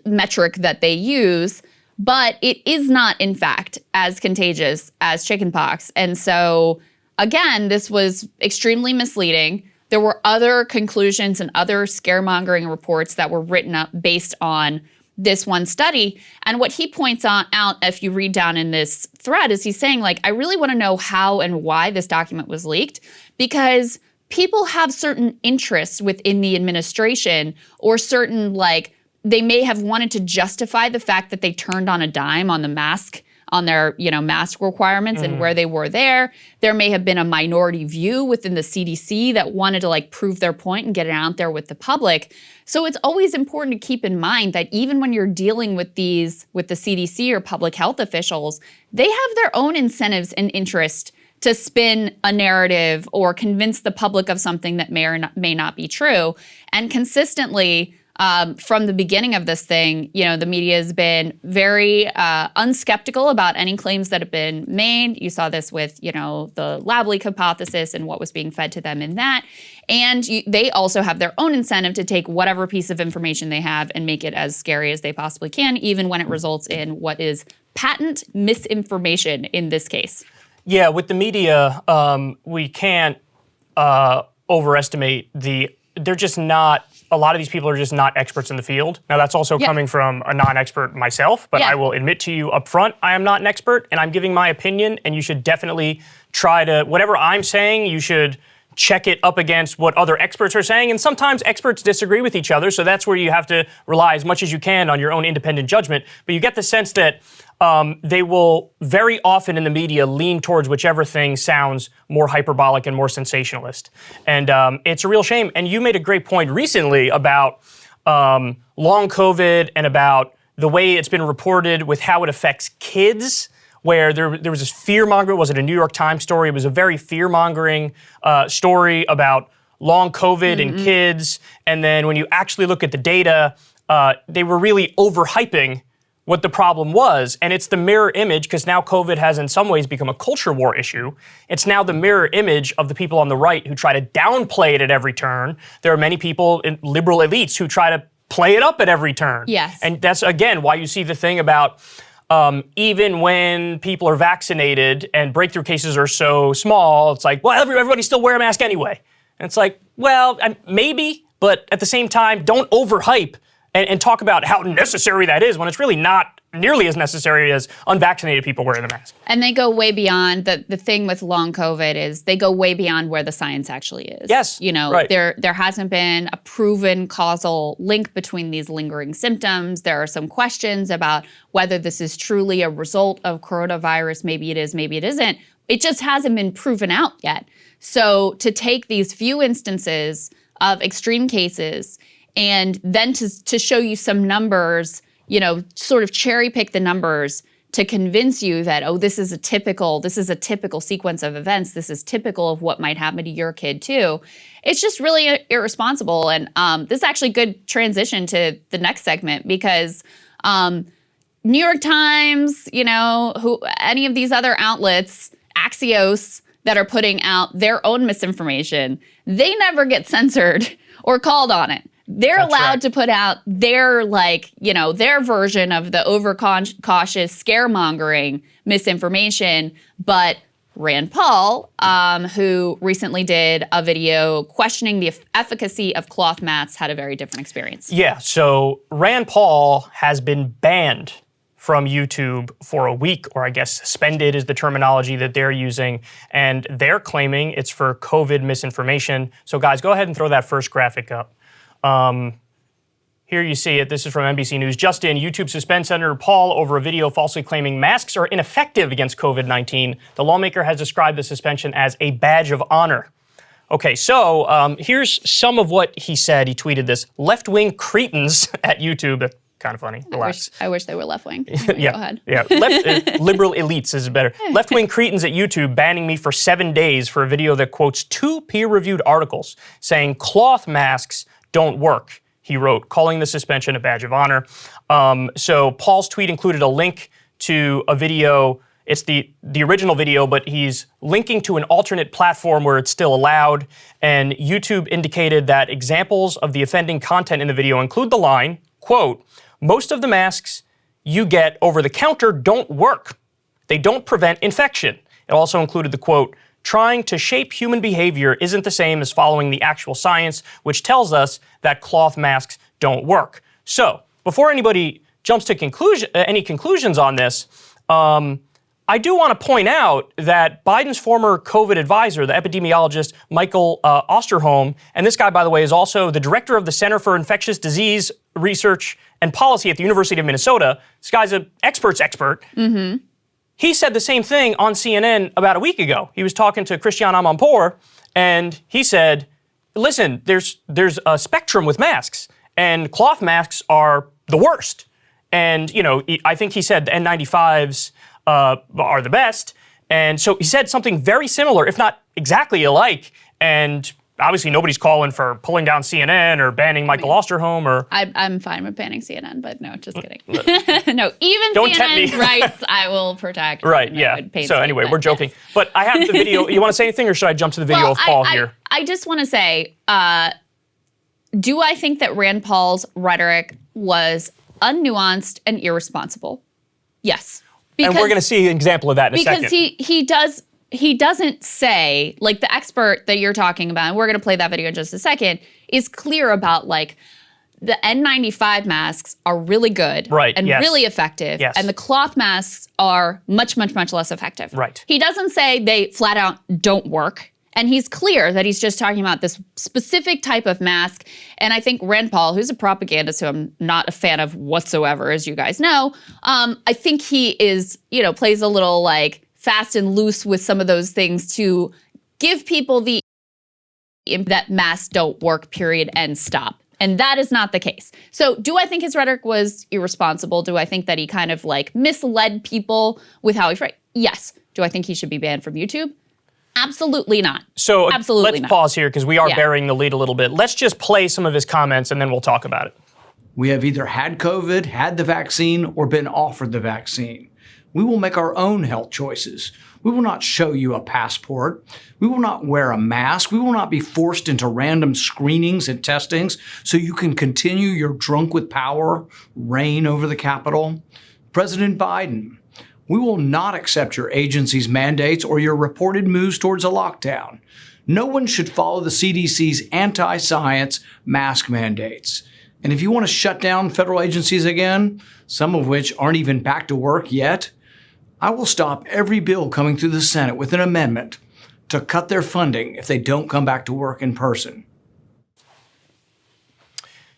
metric that they use. But it is not, in fact, as contagious as chickenpox. And so, again, this was extremely misleading. There were other conclusions and other scaremongering reports that were written up based on this one study. And what he points out, if you read down in this thread, is he's saying, like, I really want to know how and why this document was leaked, because people have certain interests within the administration, or certain, like, they may have wanted to justify the fact that they turned on a dime on the mask, on their, mask requirements and where they were there. There may have been a minority view within the CDC that wanted to, like, prove their point and get it out there with the public. So it's always important to keep in mind that even when you're dealing with the CDC or public health officials, they have their own incentives and interest to spin a narrative or convince the public of something that may or may not be true. And consistently, from the beginning of this thing, the media has been very unskeptical about any claims that have been made. You saw this with, the lab leak hypothesis and what was being fed to them in that. And they also have their own incentive to take whatever piece of information they have and make it as scary as they possibly can, even when it results in what is patent misinformation in this case. Yeah, with the media, we can't overestimate they're just not, a lot of these people are just not experts in the field. Now, that's also coming from a non-expert myself, but I will admit to you up front, I am not an expert, and I'm giving my opinion, and you should definitely try to, whatever I'm saying, you should check it up against what other experts are saying. And sometimes experts disagree with each other, so that's where you have to rely as much as you can on your own independent judgment. But you get the sense that they will very often in the media lean towards whichever thing sounds more hyperbolic and more sensationalist. And it's a real shame. And you made a great point recently about long COVID and about the way it's been reported with how it affects kids, where there was this fear-mongering. Was it a New York Times story? It was a very fear-mongering story about long COVID in kids. And then when you actually look at the data, they were really overhyping what the problem was. And it's the mirror image, because now COVID has in some ways become a culture war issue. It's now the mirror image of the people on the right who try to downplay it at every turn. There are many people in liberal elites who try to play it up at every turn. Yes. And that's, again, why you see the thing about even when people are vaccinated and breakthrough cases are so small, it's like, well, everybody still wear a mask anyway. And it's like, well, maybe, but at the same time, don't overhype and talk about how necessary that is when it's really not nearly as necessary as unvaccinated people wearing the mask. And they go way beyond, the thing with long COVID is they go way beyond where the science actually is. Yes, right. There hasn't been a proven causal link between these lingering symptoms. There are some questions about whether this is truly a result of coronavirus. Maybe it is, maybe it isn't. It just hasn't been proven out yet. So to take these few instances of extreme cases and then to show you some numbers, sort of cherry pick the numbers to convince you that, oh, this is a typical sequence of events. This is typical of what might happen to your kid too. It's just really irresponsible. And this is actually a good transition to the next segment, because New York Times, any of these other outlets, Axios, that are putting out their own misinformation, they never get censored or called on it. They're allowed to put out their, their version of the overcautious, scaremongering misinformation. But Rand Paul, who recently did a video questioning the efficacy of cloth mats, had a very different experience. Yeah, so Rand Paul has been banned from YouTube for a week, or I guess suspended is the terminology that they're using, and they're claiming it's for COVID misinformation. So guys, go ahead and throw that first graphic up. Here you see it. This is from NBC News. Just in, YouTube suspends Senator Paul over a video falsely claiming masks are ineffective against COVID-19. The lawmaker has described the suspension as a badge of honor. Okay, so here's some of what he said. He tweeted this: left-wing cretins at YouTube. Kind of funny. Relax. I wish they were left-wing. Anyway, go ahead. Yeah, liberal elites is better. Left-wing cretins at YouTube banning me for 7 days for a video that quotes 2 peer-reviewed articles saying cloth masks don't work, he wrote, calling the suspension a badge of honor. So Paul's tweet included a link to a video. It's the original video, but he's linking to an alternate platform where it's still allowed. And YouTube indicated that examples of the offending content in the video include the line, quote, "Most of the masks you get over the counter don't work. They don't prevent infection." It also included the quote, "Trying to shape human behavior isn't the same as following the actual science, which tells us that cloth masks don't work." So, before anybody jumps to any conclusions on this, I do want to point out that Biden's former COVID advisor, the epidemiologist Michael Osterholm, and this guy, by the way, is also the director of the Center for Infectious Disease Research and Policy at the University of Minnesota. This guy's an expert's expert. Mm-hmm. He said the same thing on CNN about a week ago. He was talking to Christiane Amanpour, and he said, listen, there's a spectrum with masks, and cloth masks are the worst. And, you know, I think he said the N95s are the best. And so he said something very similar, if not exactly alike. And obviously nobody's calling for pulling down CNN or banning Michael Osterholm or... I'm fine with banning CNN, but no, just kidding. No, even CNN's rights I will protect. Right, yeah. So anyway, we're joking. Yes. But I have the video. You want to say anything or should I jump to the video of Paul here? I just want to say, do I think that Rand Paul's rhetoric was unnuanced and irresponsible? Yes. And we're going to see an example of that in a second. Because he doesn't say, like the expert that you're talking about, and we're going to play that video in just a second, is clear about like the N95 masks are really good and really effective, and the cloth masks are much, much, much less effective. Right. He doesn't say they flat out don't work. And he's clear that he's just talking about this specific type of mask. And I think Rand Paul, who's a propagandist who I'm not a fan of whatsoever, as you guys know, I think he is, you know, plays a little like fast and loose with some of those things to give people the that masks don't work, period, and stop. And that is not the case. So do I think his rhetoric was irresponsible? Do I think that he kind of like misled people with how he phrased? Yes. Do I think he should be banned from YouTube? Absolutely not. So Absolutely let's pause here because we are burying the lead a little bit. Let's just play some of his comments and then we'll talk about it. We have either had COVID, had the vaccine, or been offered the vaccine. We will make our own health choices. We will not show you a passport. We will not wear a mask. We will not be forced into random screenings and testings so you can continue your drunk with power reign over the Capitol. President Biden, we will not accept your agency's mandates or your reported moves towards a lockdown. No one should follow the CDC's anti-science mask mandates. And if you want to shut down federal agencies again, some of which aren't even back to work yet, I will stop every bill coming through the Senate with an amendment to cut their funding if they don't come back to work in person.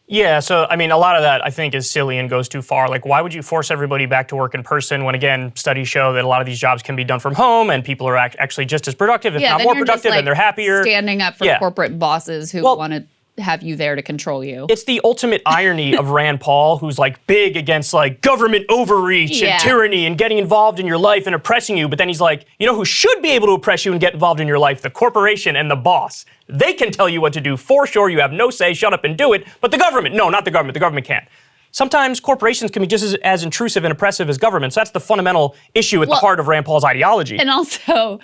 Yeah, so, I mean, a lot of that, I think, is silly and goes too far. Like, why would you force everybody back to work in person when, again, studies show that a lot of these jobs can be done from home and people are actually just as productive, if not more productive, and they're happier. Standing up for corporate bosses who want to have you there to control you. It's the ultimate irony of Rand Paul, who's like big against like government overreach and tyranny and getting involved in your life and oppressing you. But then he's like, you know who should be able to oppress you and get involved in your life? The corporation and the boss. They can tell you what to do for sure. You have no say. Shut up and do it. But the government, no, not the government. The government can't. Sometimes corporations can be just as intrusive and oppressive as governments. That's the fundamental issue at the heart of Rand Paul's ideology. And also,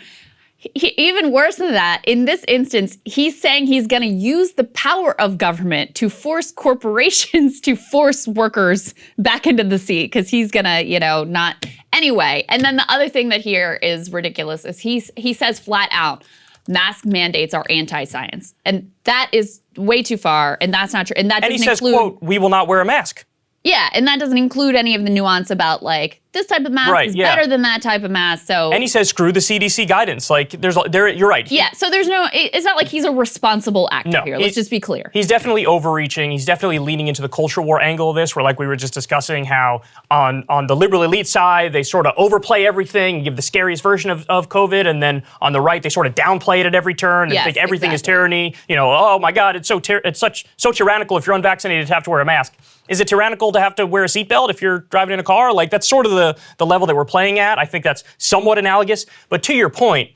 even worse than that, in this instance, he's saying he's going to use the power of government to force corporations to force workers back into the seat because he's going to, you know, not anyway. And then the other thing that here is ridiculous is he says flat out, mask mandates are anti-science. And that is way too far, and that's not true. And that doesn't include, quote, we will not wear a mask. Yeah, and that doesn't include any of the nuance about like this type of mask is better than that type of mask. So, and he says, screw the CDC guidance. Like, you're right. Yeah, so it's not like he's a responsible actor here. Let's just be clear. He's definitely overreaching. He's definitely leaning into the culture war angle of this, where like we were just discussing how on the liberal elite side, they sort of overplay everything, give the scariest version of COVID, and then on the right, they sort of downplay it at every turn and think everything is tyranny. You know, oh my God, it's so tyrannical if you're unvaccinated to have to wear a mask. Is it tyrannical to have to wear a seatbelt if you're driving in a car? Like, that's sort of the level that we're playing at. I think that's somewhat analogous. But to your point,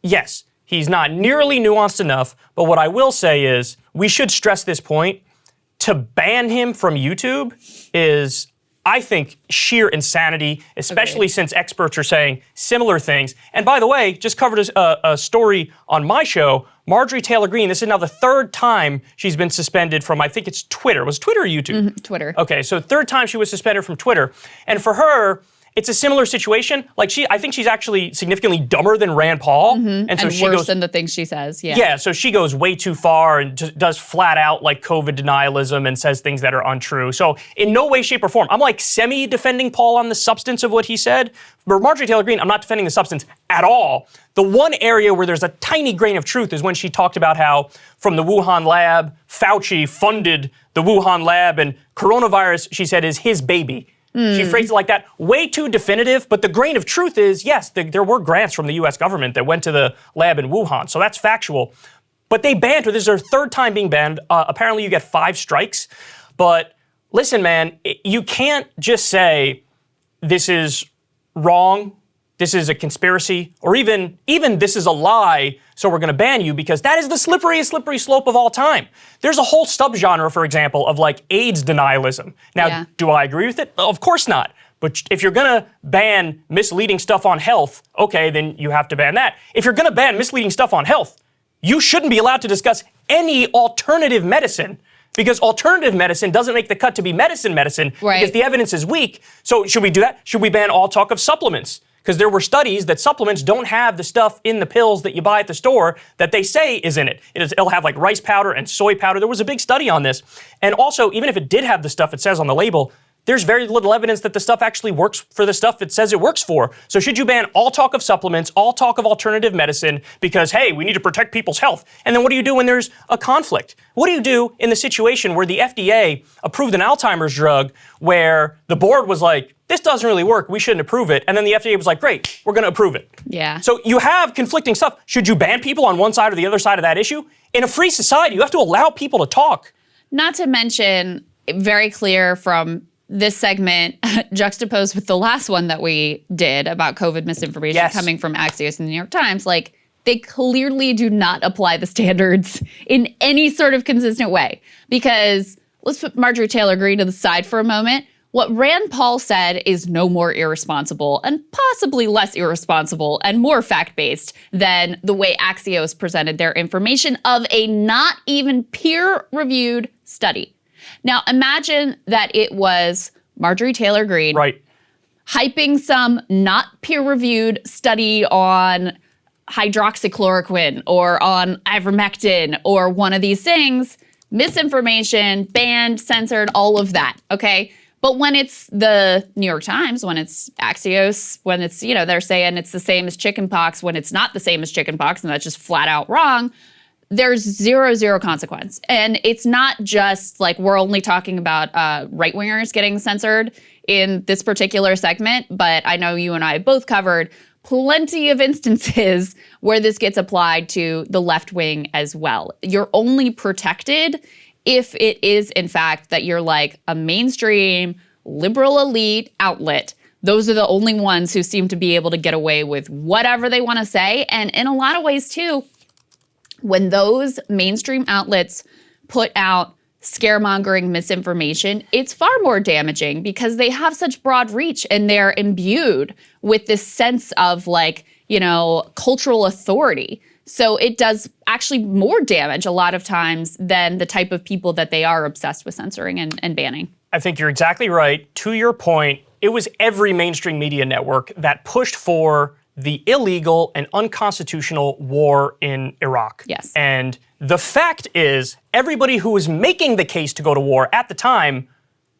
yes, he's not nearly nuanced enough. But what I will say is we should stress this point. To ban him from YouTube is, I think, sheer insanity, especially since experts are saying similar things. And by the way, just covered a story on my show. Marjorie Taylor Greene, this is now the third time she's been suspended from, I think it's Twitter. Was it Twitter or YouTube? Twitter. Okay, so third time she was suspended from Twitter. And for her, it's a similar situation. Like I think she's actually significantly dumber than Rand Paul. And so she worse goes, than the things she says, Yeah, so she goes way too far and just does flat out like COVID denialism and says things that are untrue. So in no way, shape, or form, I'm like semi-defending Paul on the substance of what he said. For Marjorie Taylor Greene, I'm not defending the substance at all. The one area where there's a tiny grain of truth is when she talked about how from the Wuhan lab, Fauci funded the Wuhan lab, and coronavirus, she said, is his baby. She phrased it like that. Way too definitive, but the grain of truth is, yes, there were grants from the U.S. government that went to the lab in Wuhan, so that's factual. But they banned her. This is her third time being banned. Apparently you get 5 strikes. But listen, man, you can't just say this is wrong, this is a conspiracy, or even this is a lie, so we're going to ban you, because that is the slippery slope of all time. There's a whole subgenre, for example, of like AIDS denialism. Now, do I agree with it? Of course not. But if you're going to ban misleading stuff on health, okay, then you have to ban that. If you're going to ban misleading stuff on health, you shouldn't be allowed to discuss any alternative medicine, because alternative medicine doesn't make the cut to be medicine, because the evidence is weak. So should we do that? Should we ban all talk of supplements? Because there were studies that supplements don't have the stuff in the pills that you buy at the store that they say is in it. It'll have like rice powder and soy powder. There was a big study on this. And also, even if it did have the stuff it says on the label, there's very little evidence that the stuff actually works for the stuff it says it works for. So should you ban all talk of supplements, all talk of alternative medicine, because, hey, we need to protect people's health? And then what do you do when there's a conflict? What do you do in the situation where the FDA approved an Alzheimer's drug where the board was like, this doesn't really work, we shouldn't approve it, and then the FDA was like, great, we're going to approve it. Yeah. So you have conflicting stuff. Should you ban people on one side or the other side of that issue? In a free society, you have to allow people to talk. Not to mention, very clear from this segment, juxtaposed with the last one that we did about COVID misinformation coming from Axios and the New York Times, like, they clearly do not apply the standards in any sort of consistent way. Because let's put Marjorie Taylor Greene to the side for a moment. What Rand Paul said is no more irresponsible, and possibly less irresponsible and more fact-based than the way Axios presented their information of a not even peer-reviewed study. Now, imagine that it was Marjorie Taylor Greene hyping some not peer-reviewed study on hydroxychloroquine or on ivermectin or one of these things, misinformation, banned, censored, all of that, okay? But when it's the New York Times, when it's Axios, when it's, they're saying it's the same as chickenpox, when it's not the same as chickenpox, and that's just flat out wrong, there's zero consequence. And it's not just like we're only talking about right-wingers getting censored in this particular segment, but I know you and I both covered plenty of instances where this gets applied to the left wing as well. You're only protected if it is, in fact, that you're like a mainstream liberal elite outlet. Those are the only ones who seem to be able to get away with whatever they want to say. And in a lot of ways, too, when those mainstream outlets put out scaremongering misinformation, it's far more damaging because they have such broad reach and they're imbued with this sense of cultural authority. So it does actually more damage a lot of times than the type of people that they are obsessed with censoring and banning. I think you're exactly right. To your point, it was every mainstream media network that pushed for the illegal and unconstitutional war in Iraq. Yes. And the fact is, everybody who was making the case to go to war at the time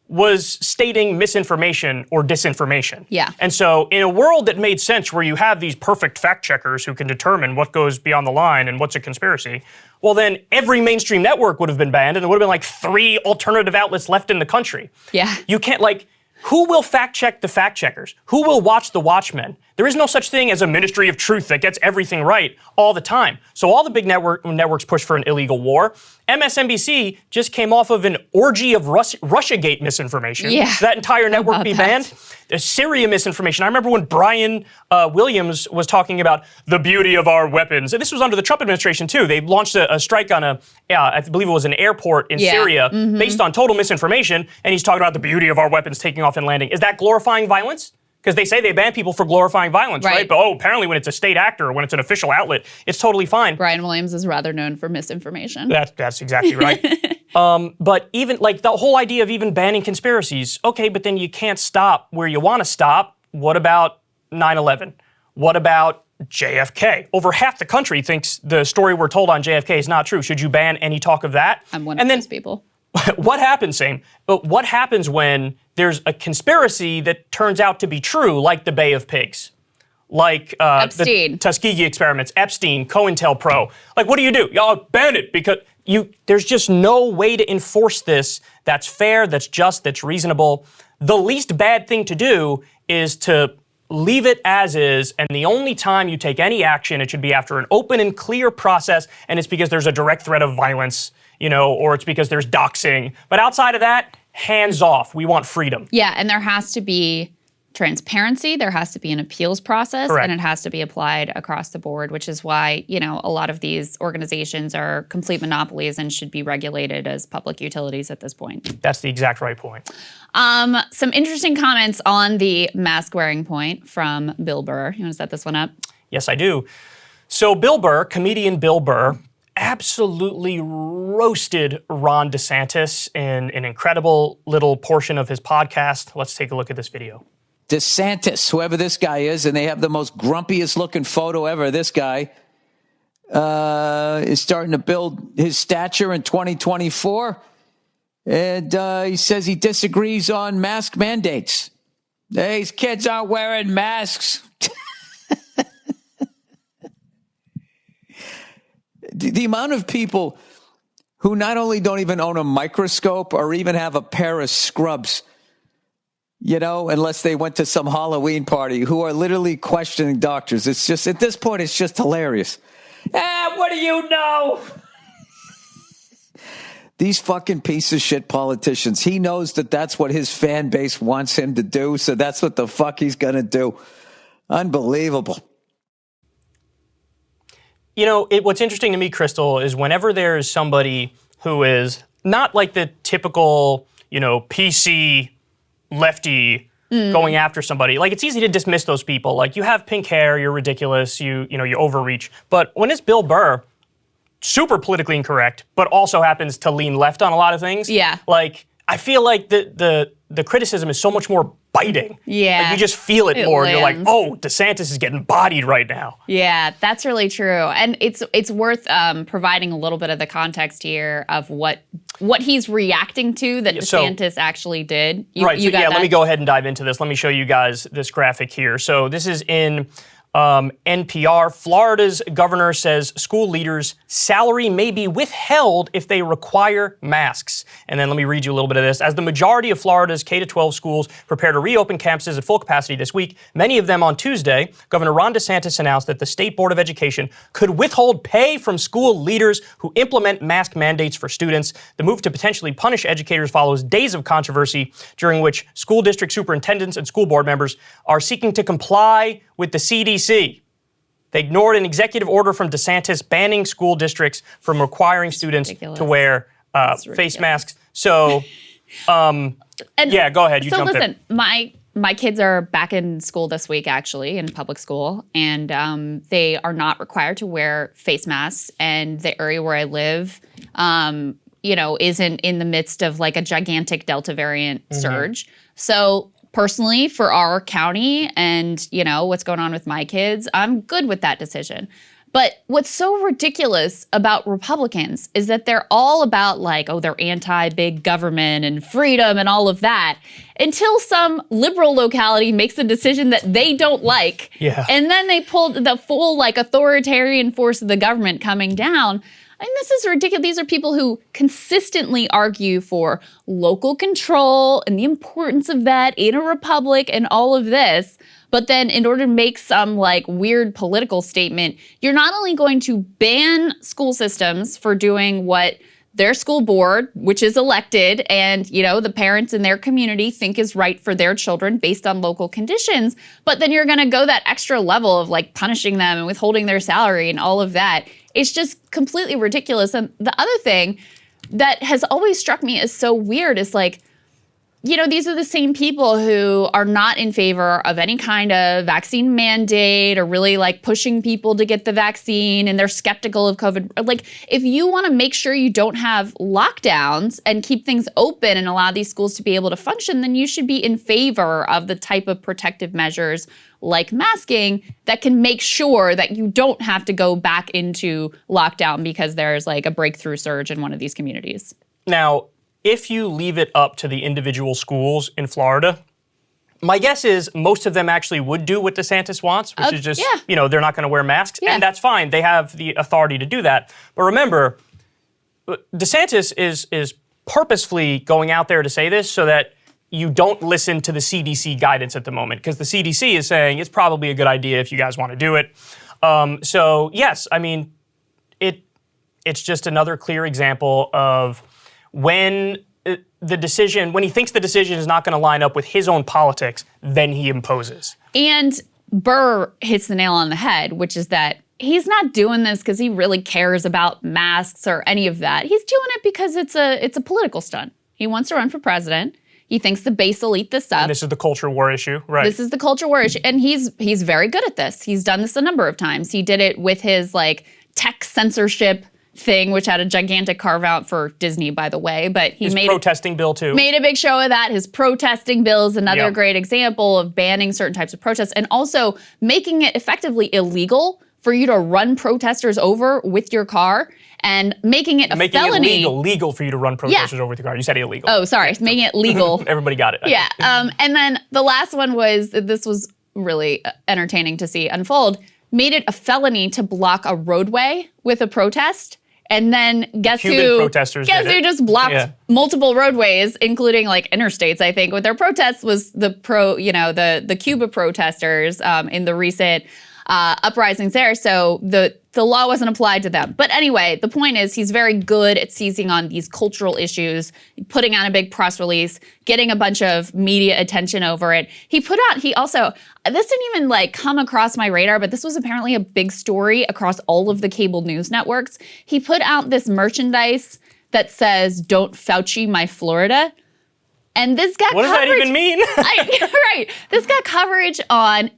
was stating misinformation or disinformation. Yeah. And so in a world that made sense where you have these perfect fact checkers who can determine what goes beyond the line and what's a conspiracy, well then every mainstream network would have been banned and there would have been like 3 alternative outlets left in the country. Yeah. You can't who will fact check the fact checkers? Who will watch the watchmen? There is no such thing as a ministry of truth that gets everything right all the time. So all the big networks push for an illegal war. MSNBC just came off of an orgy of Russiagate misinformation. Yeah. Should that entire network be banned? There's Syria misinformation. I remember when Brian Williams was talking about the beauty of our weapons. And this was under the Trump administration too. They launched a strike on I believe it was an airport in Syria based on total misinformation. And he's talking about the beauty of our weapons taking off and landing. Is that glorifying violence? Because they say they ban people for glorifying violence, right? But apparently when it's a state actor or when it's an official outlet, it's totally fine. Brian Williams is rather known for misinformation. That's exactly right. But even the whole idea of even banning conspiracies, okay, but then you can't stop where you want to stop. What about 9/11? What about JFK? Over half the country thinks the story we're told on JFK is not true. Should you ban any talk of that? I'm one of those people. What happens, what happens when there's a conspiracy that turns out to be true, like the Bay of Pigs, like the Tuskegee experiments, Epstein, COINTELPRO? What do? Y'all ban it because there's just no way to enforce this that's fair, that's just, that's reasonable. The least bad thing to do is to leave it as is, and the only time you take any action, it should be after an open and clear process, and it's because there's a direct threat of violence, or it's because there's doxing. But outside of that, hands off. We want freedom. Yeah, and there has to be transparency. There has to be an appeals process. Correct. And it has to be applied across the board, which is why, a lot of these organizations are complete monopolies and should be regulated as public utilities at this point. That's the exact right point. Some interesting comments on the mask wearing point from Bill Burr. You want to set this one up? Yes, I do. So Bill Burr, comedian Bill Burr, absolutely roasted Ron DeSantis in an incredible little portion of his podcast. Let's take a look at this video. DeSantis, whoever this guy is, and they have the most grumpiest looking photo ever. This guy is starting to build his stature in 2024. And he says he disagrees on mask mandates. These kids aren't wearing masks. The amount of people who not only don't even own a microscope or even have a pair of scrubs, unless they went to some Halloween party, who are literally questioning doctors. It's just, at this point, it's just hilarious. What do you know? These fucking piece of shit politicians. He knows that that's what his fan base wants him to do, so that's what the fuck he's going to do. Unbelievable. What's interesting to me, Krystal, is whenever there's somebody who is not like the typical, PC lefty going after somebody, it's easy to dismiss those people. You have pink hair, you're ridiculous, you overreach. But when it's Bill Burr, super politically incorrect, but also happens to lean left on a lot of things. Yeah. I feel like the criticism is so much more biting. Yeah. You just feel it more. Lands. You're like, oh, DeSantis is getting bodied right now. Yeah, that's really true. And it's worth providing a little bit of the context here of what he's reacting to that DeSantis actually did. Let me go ahead and dive into this. Let me show you guys this graphic here. So this is in NPR. Florida's governor says school leaders' salary may be withheld if they require masks. And then let me read you a little bit of this. As the majority of Florida's K-12 schools prepare to reopen campuses at full capacity this week, many of them on Tuesday, Governor Ron DeSantis announced that the State Board of Education could withhold pay from school leaders who implement mask mandates for students. The move to potentially punish educators follows days of controversy during which school district superintendents and school board members are seeking to comply with the CDC. They ignored an executive order from DeSantis banning school districts from requiring students to wear face masks. So, go ahead. You jump in. So listen, my kids are back in school this week, actually, in public school, and they are not required to wear face masks. And the area where I live, isn't in the midst of a gigantic Delta variant surge. So personally, for our county and, what's going on with my kids, I'm good with that decision. But what's so ridiculous about Republicans is that they're all about like, oh, they're anti-big government and freedom and all of that, until some liberal locality makes a decision that they don't like. Yeah. And then they pull the full like authoritarian force of the government coming down. And this is ridiculous. These are people who consistently argue for local control and the importance of that in a republic and all of this. But then in order to make some like weird political statement, you're not only going to ban school systems for doing what their school board, which is elected, and the parents in their community think is right for their children based on local conditions, but then you're gonna go that extra level of like punishing them and withholding their salary and all of that. It's just completely ridiculous. And the other thing that has always struck me as so weird is like, these are the same people who are not in favor of any kind of vaccine mandate or really like pushing people to get the vaccine, and they're skeptical of COVID. Like, if you want to make sure you don't have lockdowns and keep things open and allow these schools to be able to function, then you should be in favor of the type of protective measures like masking that can make sure that you don't have to go back into lockdown because there's like a breakthrough surge in one of these communities. Now, if you leave it up to the individual schools in Florida, my guess is most of them actually would do what DeSantis wants, which is just, they're not going to wear masks. Yeah. And that's fine. They have the authority to do that. But remember, DeSantis is purposefully going out there to say this so that you don't listen to the CDC guidance at the moment, because the CDC is saying it's probably a good idea if you guys want to do it. So, yes, I mean, it's just another clear example of when he thinks the decision is not going to line up with his own politics, then he imposes. And Burr hits the nail on the head, which is that he's not doing this because he really cares about masks or any of that. He's doing it because it's a political stunt. He wants to run for president. He thinks the base will eat this up. And this is the culture war issue, right? This is the culture war issue. And he's very good at this. He's done this a number of times. He did it with his like tech censorship thing, which had a gigantic carve out for Disney, by the way. But he his made protesting bill too. Made a big show of that. His protesting bill is another great example of banning certain types of protests and also making it effectively illegal for you to run protesters over with your car and making it a felony. Making it legal for you to run protesters over with your car. You said illegal. Oh, sorry. Making it legal. Everybody got it. Yeah. And then the last one this was really entertaining to see unfold, made it a felony to block a roadway with a protest. And then guess who just blocked multiple roadways, including like interstates, I think, with their protests was the Cuba protesters in the recent uprisings there. So the law wasn't applied to them. But anyway, the point is he's very good at seizing on these cultural issues, putting out a big press release, getting a bunch of media attention over it. This didn't even like come across my radar, but this was apparently a big story across all of the cable news networks. He put out this merchandise that says, "Don't Fauci my Florida." And this got What does that even mean? Right. This got coverage on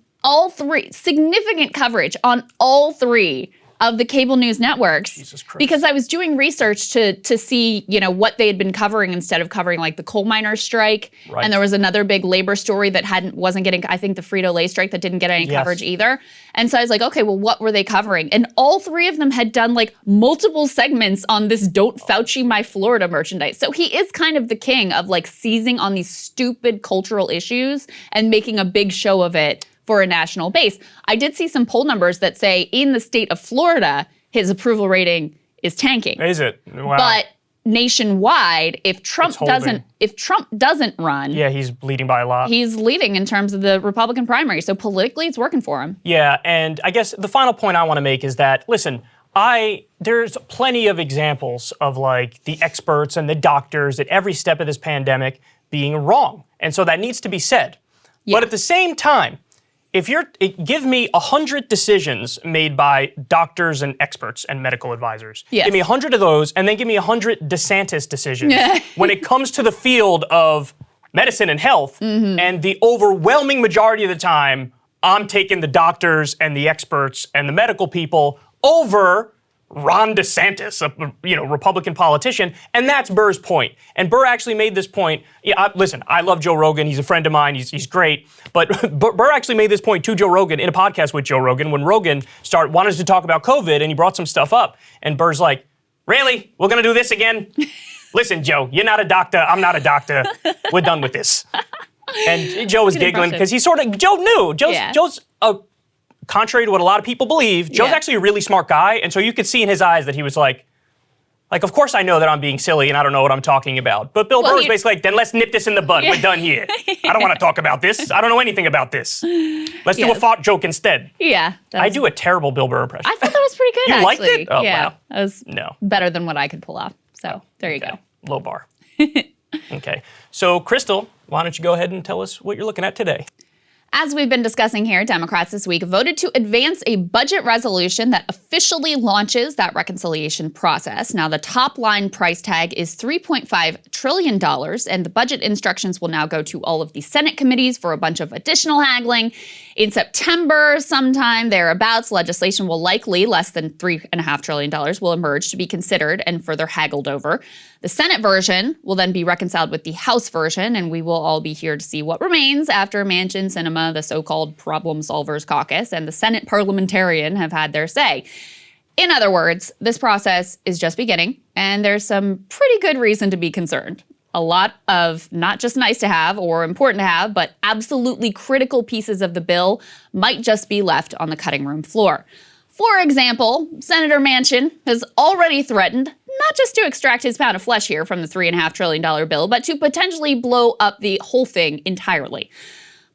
significant coverage on all three of the cable news networks. Jesus Christ. Because I was doing research to see, what they had been covering instead of covering like the coal miners' strike. Right. And there was another big labor story that wasn't getting, I think the Frito-Lay strike that didn't get any coverage either. And so I was like, okay, well, what were they covering? And all three of them had done like multiple segments on this "Don't Fauci my Florida" merchandise. So he is kind of the king of like seizing on these stupid cultural issues and making a big show of it for a national base. I did see some poll numbers that say in the state of Florida, his approval rating is tanking. Is it? Wow. But nationwide, if Trump doesn't run, he's leading by a lot. He's leading in terms of the Republican primary. So politically, it's working for him. Yeah, and I guess the final point I want to make is that, listen, there's plenty of examples of like the experts and the doctors at every step of this pandemic being wrong. And so that needs to be said. Yeah. But at the same time, give me 100 decisions made by doctors and experts and medical advisors. Yes. Give me 100 of those, and then give me 100 DeSantis decisions. When it comes to the field of medicine and health, and the overwhelming majority of the time, I'm taking the doctors and the experts and the medical people over Ron DeSantis, a Republican politician, and that's Burr's point. And Burr actually made this point. Yeah, listen, I love Joe Rogan. He's a friend of mine. He's great. But Burr actually made this point to Joe Rogan in a podcast with Joe Rogan when Rogan wanted to talk about COVID, and he brought some stuff up. And Burr's like, really? We're going to do this again? Listen, Joe, you're not a doctor. I'm not a doctor. We're done with this. And Joe was giggling because Joe knew. Joe's contrary to what a lot of people believe, Joe's actually a really smart guy, and so you could see in his eyes that he was like, of course I know that I'm being silly and I don't know what I'm talking about. But Bill Burr was basically like, then let's nip this in the bud. We're done here. I don't want to talk about this. I don't know anything about this. Let's do a fart joke instead. Yeah. I do a terrible Bill Burr impression. I thought that was pretty good, You liked actually. it? Oh, yeah, wow. That was better than what I could pull off. So there you go. Low bar. Okay. So, Krystal, why don't you go ahead and tell us what you're looking at today? As we've been discussing here, Democrats this week voted to advance a budget resolution that officially launches that reconciliation process. Now, the top line price tag is $3.5 trillion, and the budget instructions will now go to all of the Senate committees for a bunch of additional haggling. In September, sometime thereabouts, legislation will likely, less than $3.5 trillion, will emerge to be considered and further haggled over. The Senate version will then be reconciled with the House version, and we will all be here to see what remains after Manchin, Sinema, the so-called problem solvers caucus, and the Senate parliamentarian have had their say. In other words, this process is just beginning, and there's some pretty good reason to be concerned. A lot of not just nice to have or important to have, but absolutely critical pieces of the bill might just be left on the cutting room floor. For example, Senator Manchin has already threatened not just to extract his pound of flesh here from the $3.5 trillion bill, but to potentially blow up the whole thing entirely.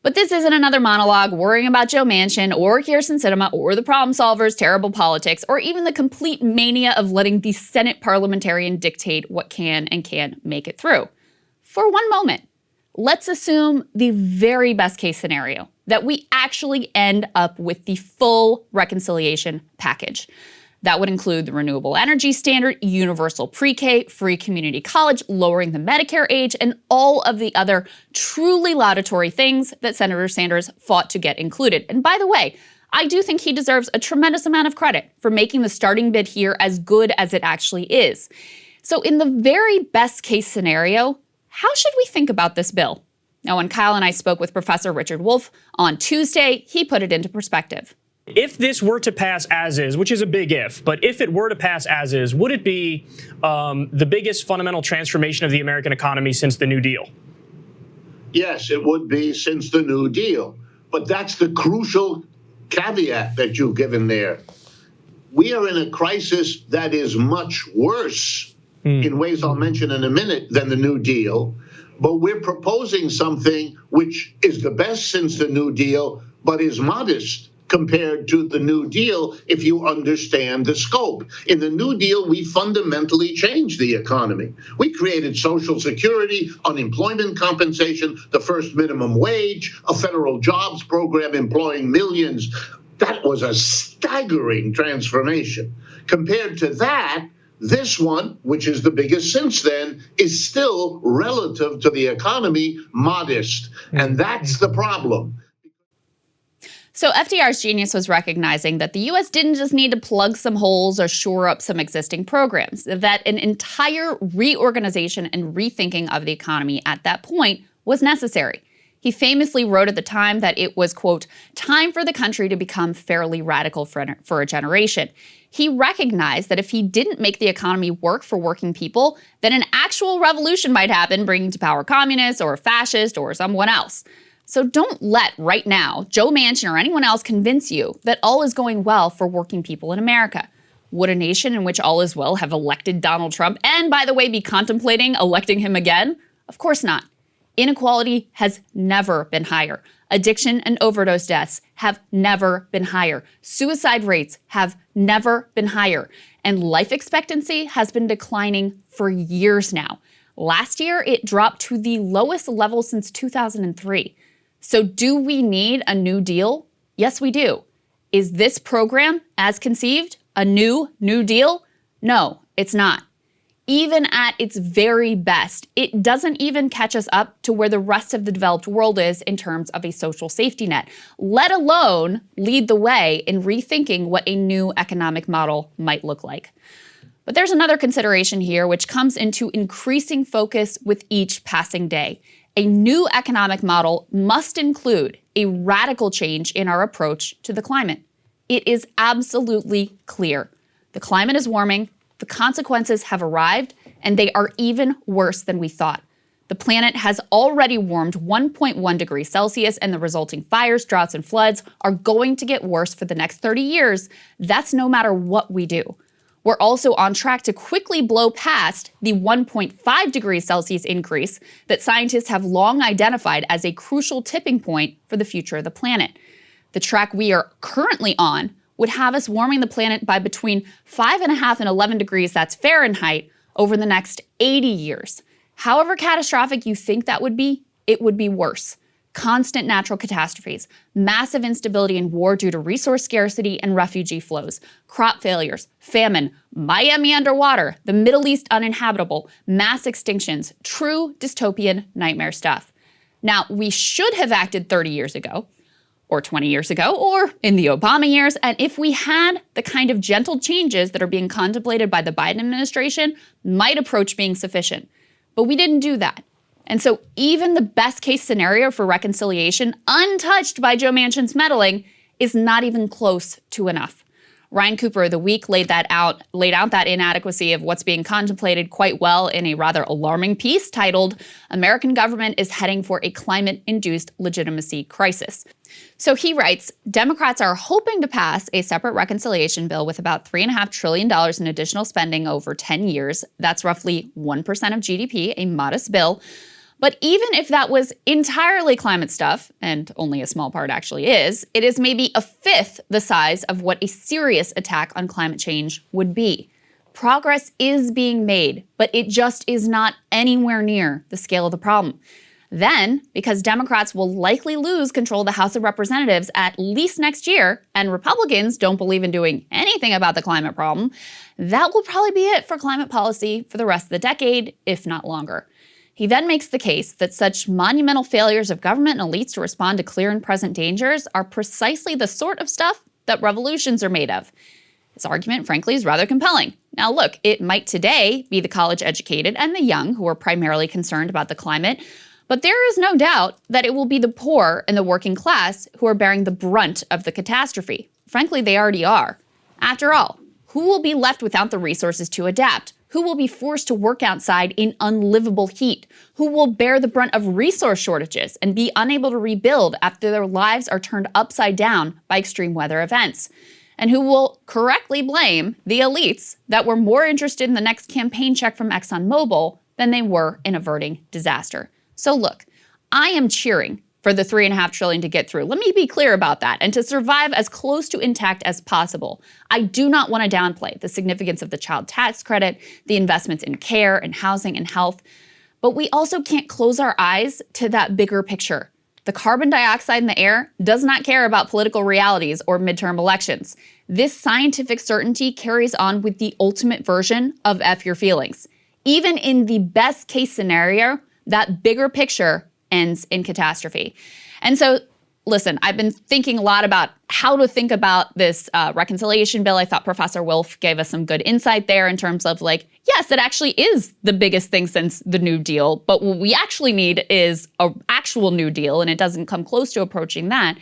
But this isn't another monologue worrying about Joe Manchin or Kyrsten Sinema or the problem solvers, terrible politics, or even the complete mania of letting the Senate parliamentarian dictate what can and can't make it through. For one moment, let's assume the very best case scenario, that we actually end up with the full reconciliation package. That would include the renewable energy standard, universal pre-K, free community college, lowering the Medicare age, and all of the other truly laudatory things that Senator Sanders fought to get included. And by the way, I do think he deserves a tremendous amount of credit for making the starting bid here as good as it actually is. So in the very best case scenario, how should we think about this bill? Now, when Kyle and I spoke with Professor Richard Wolff on Tuesday, he put it into perspective. If this were to pass as is, which is a big if, but if it were to pass as is, would it be the biggest fundamental transformation of the American economy since the New Deal? Yes, it would be since the New Deal. But that's the crucial caveat that you've given there. We are in a crisis that is much worse in ways I'll mention in a minute than the New Deal. But we're proposing something which is the best since the New Deal, but is modest compared to the New Deal if you understand the scope. In the New Deal, we fundamentally changed the economy. We created Social Security, unemployment compensation, the first minimum wage, a federal jobs program employing millions. That was a staggering transformation. Compared to that, this one, which is the biggest since then, is still, relative to the economy, modest. And that's the problem. So FDR's genius was recognizing that the U.S. didn't just need to plug some holes or shore up some existing programs, that an entire reorganization and rethinking of the economy at that point was necessary. He famously wrote at the time that it was, quote, time for the country to become fairly radical for a generation. He recognized that if he didn't make the economy work for working people, then an actual revolution might happen, bringing to power communists or a fascist or someone else. So don't let right now Joe Manchin or anyone else convince you that all is going well for working people in America. Would a nation in which all is well have elected Donald Trump and, by the way, be contemplating electing him again? Of course not. Inequality has never been higher. Addiction and overdose deaths have never been higher. Suicide rates have never been higher. And life expectancy has been declining for years now. Last year, it dropped to the lowest level since 2003. So do we need a New Deal? Yes, we do. Is this program, as conceived, a New Deal? No, it's not. Even at its very best, it doesn't even catch us up to where the rest of the developed world is in terms of a social safety net, let alone lead the way in rethinking what a new economic model might look like. But there's another consideration here which comes into increasing focus with each passing day. A new economic model must include a radical change in our approach to the climate. It is absolutely clear. The climate is warming, the consequences have arrived, and they are even worse than we thought. The planet has already warmed 1.1 degrees Celsius, and the resulting fires, droughts, and floods are going to get worse for the next 30 years. That's no matter what we do. We're also on track to quickly blow past the 1.5 degrees Celsius increase that scientists have long identified as a crucial tipping point for the future of the planet. The track we are currently on would have us warming the planet by between 5.5 and 11 degrees, that's Fahrenheit, over the next 80 years. However catastrophic you think that would be, it would be worse. Constant natural catastrophes, massive instability and war due to resource scarcity and refugee flows, crop failures, famine, Miami underwater, the Middle East uninhabitable, mass extinctions, true dystopian nightmare stuff. Now, we should have acted 30 years ago, or 20 years ago, or in the Obama years, and if we had the kind of gentle changes that are being contemplated by the Biden administration, might approach being sufficient. But we didn't do that. And so even the best case scenario for reconciliation, untouched by Joe Manchin's meddling, is not even close to enough. Ryan Cooper of The Week laid out that inadequacy of what's being contemplated quite well in a rather alarming piece titled, "American Government is Heading for a Climate-Induced Legitimacy Crisis." So he writes, Democrats are hoping to pass a separate reconciliation bill with about $3.5 trillion in additional spending over 10 years. That's roughly 1% of GDP, a modest bill. But even if that was entirely climate stuff, and only a small part actually is, it is maybe a fifth the size of what a serious attack on climate change would be. Progress is being made, but it just is not anywhere near the scale of the problem. Then, because Democrats will likely lose control of the House of Representatives at least next year, and Republicans don't believe in doing anything about the climate problem, that will probably be it for climate policy for the rest of the decade, if not longer. He then makes the case that such monumental failures of government and elites to respond to clear and present dangers are precisely the sort of stuff that revolutions are made of. His argument, frankly, is rather compelling. Now look, it might today be the college-educated and the young who are primarily concerned about the climate, but there is no doubt that it will be the poor and the working class who are bearing the brunt of the catastrophe. Frankly, they already are. After all, who will be left without the resources to adapt? Who will be forced to work outside in unlivable heat? Who will bear the brunt of resource shortages and be unable to rebuild after their lives are turned upside down by extreme weather events? And who will correctly blame the elites that were more interested in the next campaign check from ExxonMobil than they were in averting disaster? So look, I am cheering for the $3.5 trillion to get through. Let me be clear about that, and to survive as close to intact as possible. I do not want to downplay the significance of the child tax credit, the investments in care and housing and health, but we also can't close our eyes to that bigger picture. The carbon dioxide in the air does not care about political realities or midterm elections. This scientific certainty carries on with the ultimate version of F your feelings. Even in the best case scenario, that bigger picture ends in catastrophe. And so, listen, I've been thinking a lot about how to think about this reconciliation bill. I thought Professor Wolf gave us some good insight there in terms of yes, it actually is the biggest thing since the New Deal, but what we actually need is an actual New Deal, and it doesn't come close to approaching that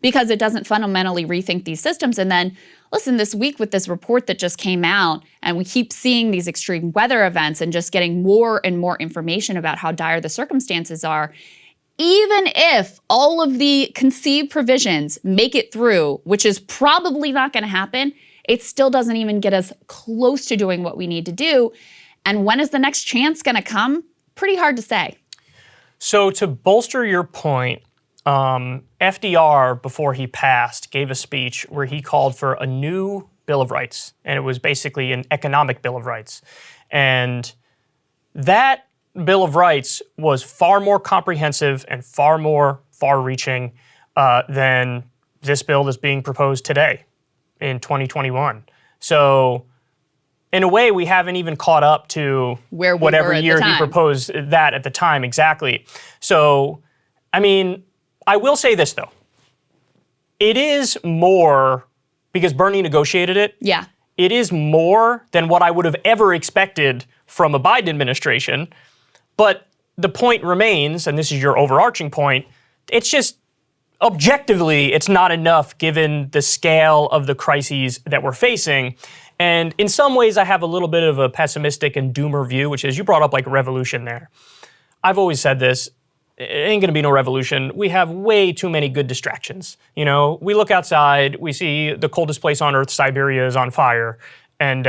because it doesn't fundamentally rethink these systems. And then, listen, this week with this report that just came out, and we keep seeing these extreme weather events and just getting more and more information about how dire the circumstances are, even if all of the conceived provisions make it through, which is probably not going to happen, it still doesn't even get us close to doing what we need to do. And when is the next chance going to come? Pretty hard to say. So to bolster your point, FDR, before he passed, gave a speech where he called for a new Bill of Rights, and it was basically an economic Bill of Rights. And that Bill of Rights was far more comprehensive and far more far-reaching than this bill that's being proposed today in 2021. So in a way, we haven't even caught up to where we whatever were at year the time. he proposed that at the time, exactly. So, I mean, I will say this, though. It is more, because Bernie negotiated it, Yeah. it is more than what I would have ever expected from a Biden administration. But the point remains, and this is your overarching point, it's just, objectively, it's not enough given the scale of the crises that we're facing. And in some ways, I have a little bit of a pessimistic and doomer view, which is, you brought up like revolution there. I've always said this, it ain't gonna be no revolution. We have way too many good distractions. You know, we look outside, we see the coldest place on earth, Siberia, is on fire, and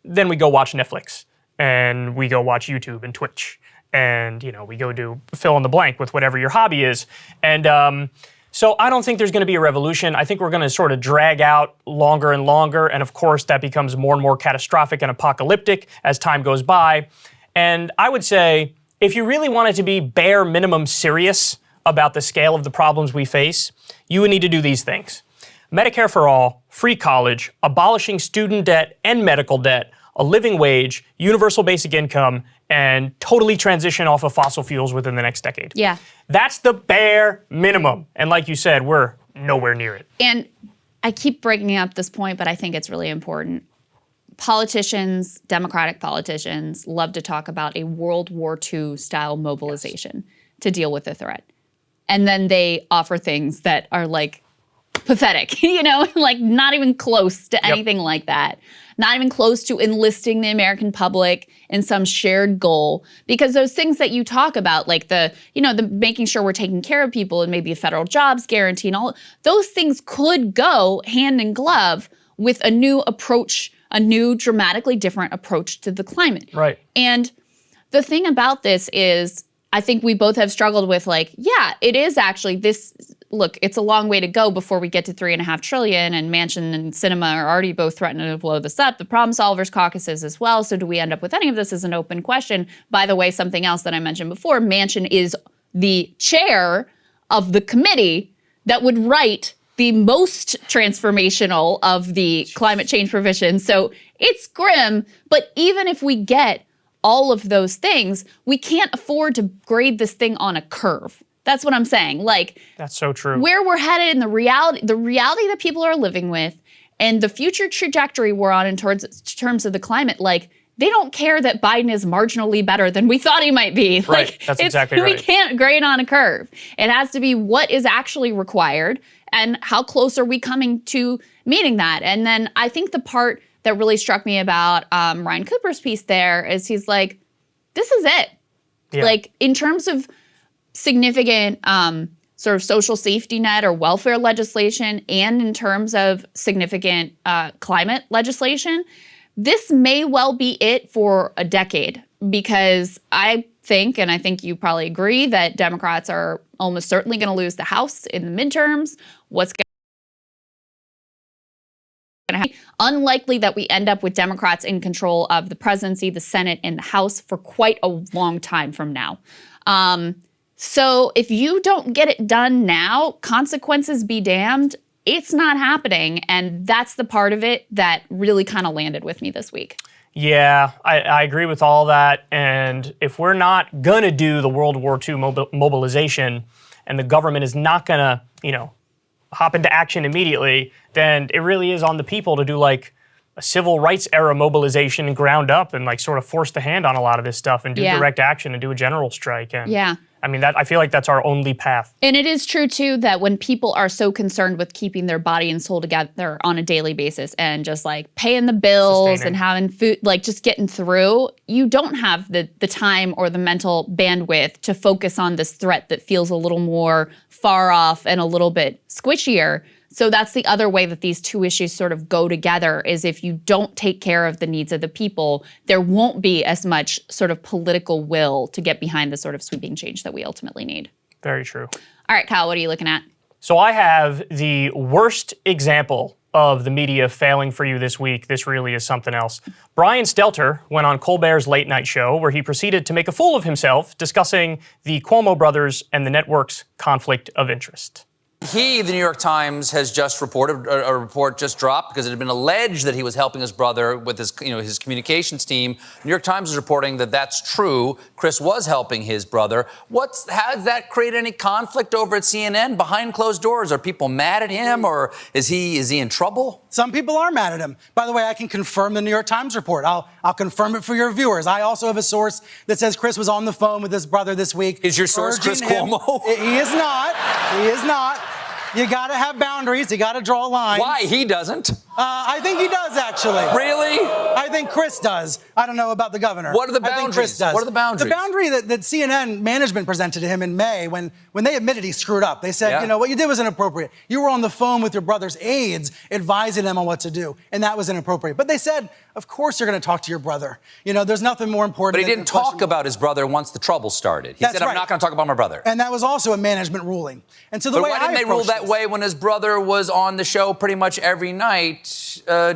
then we go watch Netflix, and we go watch YouTube and Twitch, and you know, we go do fill in the blank with whatever your hobby is. And so I don't think there's going to be a revolution. I think we're going to sort of drag out longer and longer, and of course that becomes more and more catastrophic and apocalyptic as time goes by. And I would say, if you really wanted to be bare minimum serious about the scale of the problems we face, you would need to do these things. Medicare for all, free college, abolishing student debt and medical debt, a living wage, universal basic income, and totally transition off of fossil fuels within the next decade. Yeah. That's the bare minimum. And like you said, we're nowhere near it. And I keep bringing up this point, but I think it's really important. Politicians, Democratic politicians, love to talk about a World War II style mobilization to deal with the threat. And then they offer things that are like pathetic, you know, like not even close to anything like that. Not even close to enlisting the American public in some shared goal. Because those things that you talk about, like the making sure we're taking care of people and maybe a federal jobs guarantee and all, those things could go hand in glove with a new approach, a new dramatically different approach to the climate. Right. And the thing about this is, I think we both have struggled with like, yeah, it is actually this, look, it's a long way to go before we get to $3.5 trillion, and Manchin and Sinema are already both threatening to blow this up. The Problem Solvers caucuses as well. So do we end up with any of this is an open question. By the way, something else that I mentioned before, Manchin is the chair of the committee that would write the most transformational of the climate change provisions. So it's grim, but even if we get all of those things, we can't afford to grade this thing on a curve. That's what I'm saying. Like, that's so true. Where we're headed in the reality that people are living with, and the future trajectory we're on in terms of the climate, like, they don't care that Biden is marginally better than we thought he might be. Right, like, that's exactly right. We can't grade on a curve. It has to be what is actually required and how close are we coming to meeting that. And then I think the part that really struck me about Ryan Cooper's piece there is he's like, this is it. Yeah. Like, in terms of significant sort of social safety net or welfare legislation, and in terms of significant climate legislation, this may well be it for a decade, because I think, and I think you probably agree, that Democrats are almost certainly going to lose the House in the midterms. What's going to happen? Unlikely that we end up with Democrats in control of the presidency, the Senate, and the House for quite a long time from now. So if you don't get it done now, consequences be damned, it's not happening. And that's the part of it that really kind of landed with me this week. Yeah, I agree with all that. And if we're not going to do the World War II mobilization, and the government is not going to, hop into action immediately, then it really is on the people to do like a civil rights era mobilization and ground up and like sort of force the hand on a lot of this stuff and do direct action and do a general strike. And I mean, I feel like that's our only path. And it is true, too, that when people are so concerned with keeping their body and soul together on a daily basis and just like paying the bills and having food, like just getting through, you don't have the time or the mental bandwidth to focus on this threat that feels a little more far off and a little bit squishier. So that's the other way that these two issues sort of go together, is if you don't take care of the needs of the people, there won't be as much sort of political will to get behind the sort of sweeping change that we ultimately need. Very true. All right, Kyle, what are you looking at? So I have the worst example of the media failing for you this week. This really is something else. Brian Stelter went on Colbert's late night show, where he proceeded to make a fool of himself discussing the Cuomo brothers and the network's conflict of interest. The New York Times, has just reported, a report just dropped because it had been alleged that he was helping his brother with his communications team. New York Times is reporting that that's true. Chris was helping his brother. How does that create any conflict over at CNN behind closed doors? Are people mad at him, or is he in trouble? Some people are mad at him. By the way, I can confirm the New York Times report. I'll confirm it for your viewers. I also have a source that says Chris was on the phone with his brother this week. Is your source Chris Cuomo? He is not. He is not. You got to have boundaries. You got to draw a line. Why? He doesn't. I think he does, actually. Really? I think Chris does. I don't know about the governor. What are the boundaries? I think Chris does. What are the boundaries? The boundary that CNN management presented to him in May when they admitted he screwed up. They said, what you did was inappropriate. You were on the phone with your brother's aides advising them on what to do, and that was inappropriate. But they said, of course you're going to talk to your brother. There's nothing more important. But he didn't talk about his brother once the trouble started. He said, I'm not going to talk about my brother. And that was also a management ruling. And so why didn't they rule that way when his brother was on the show pretty much every night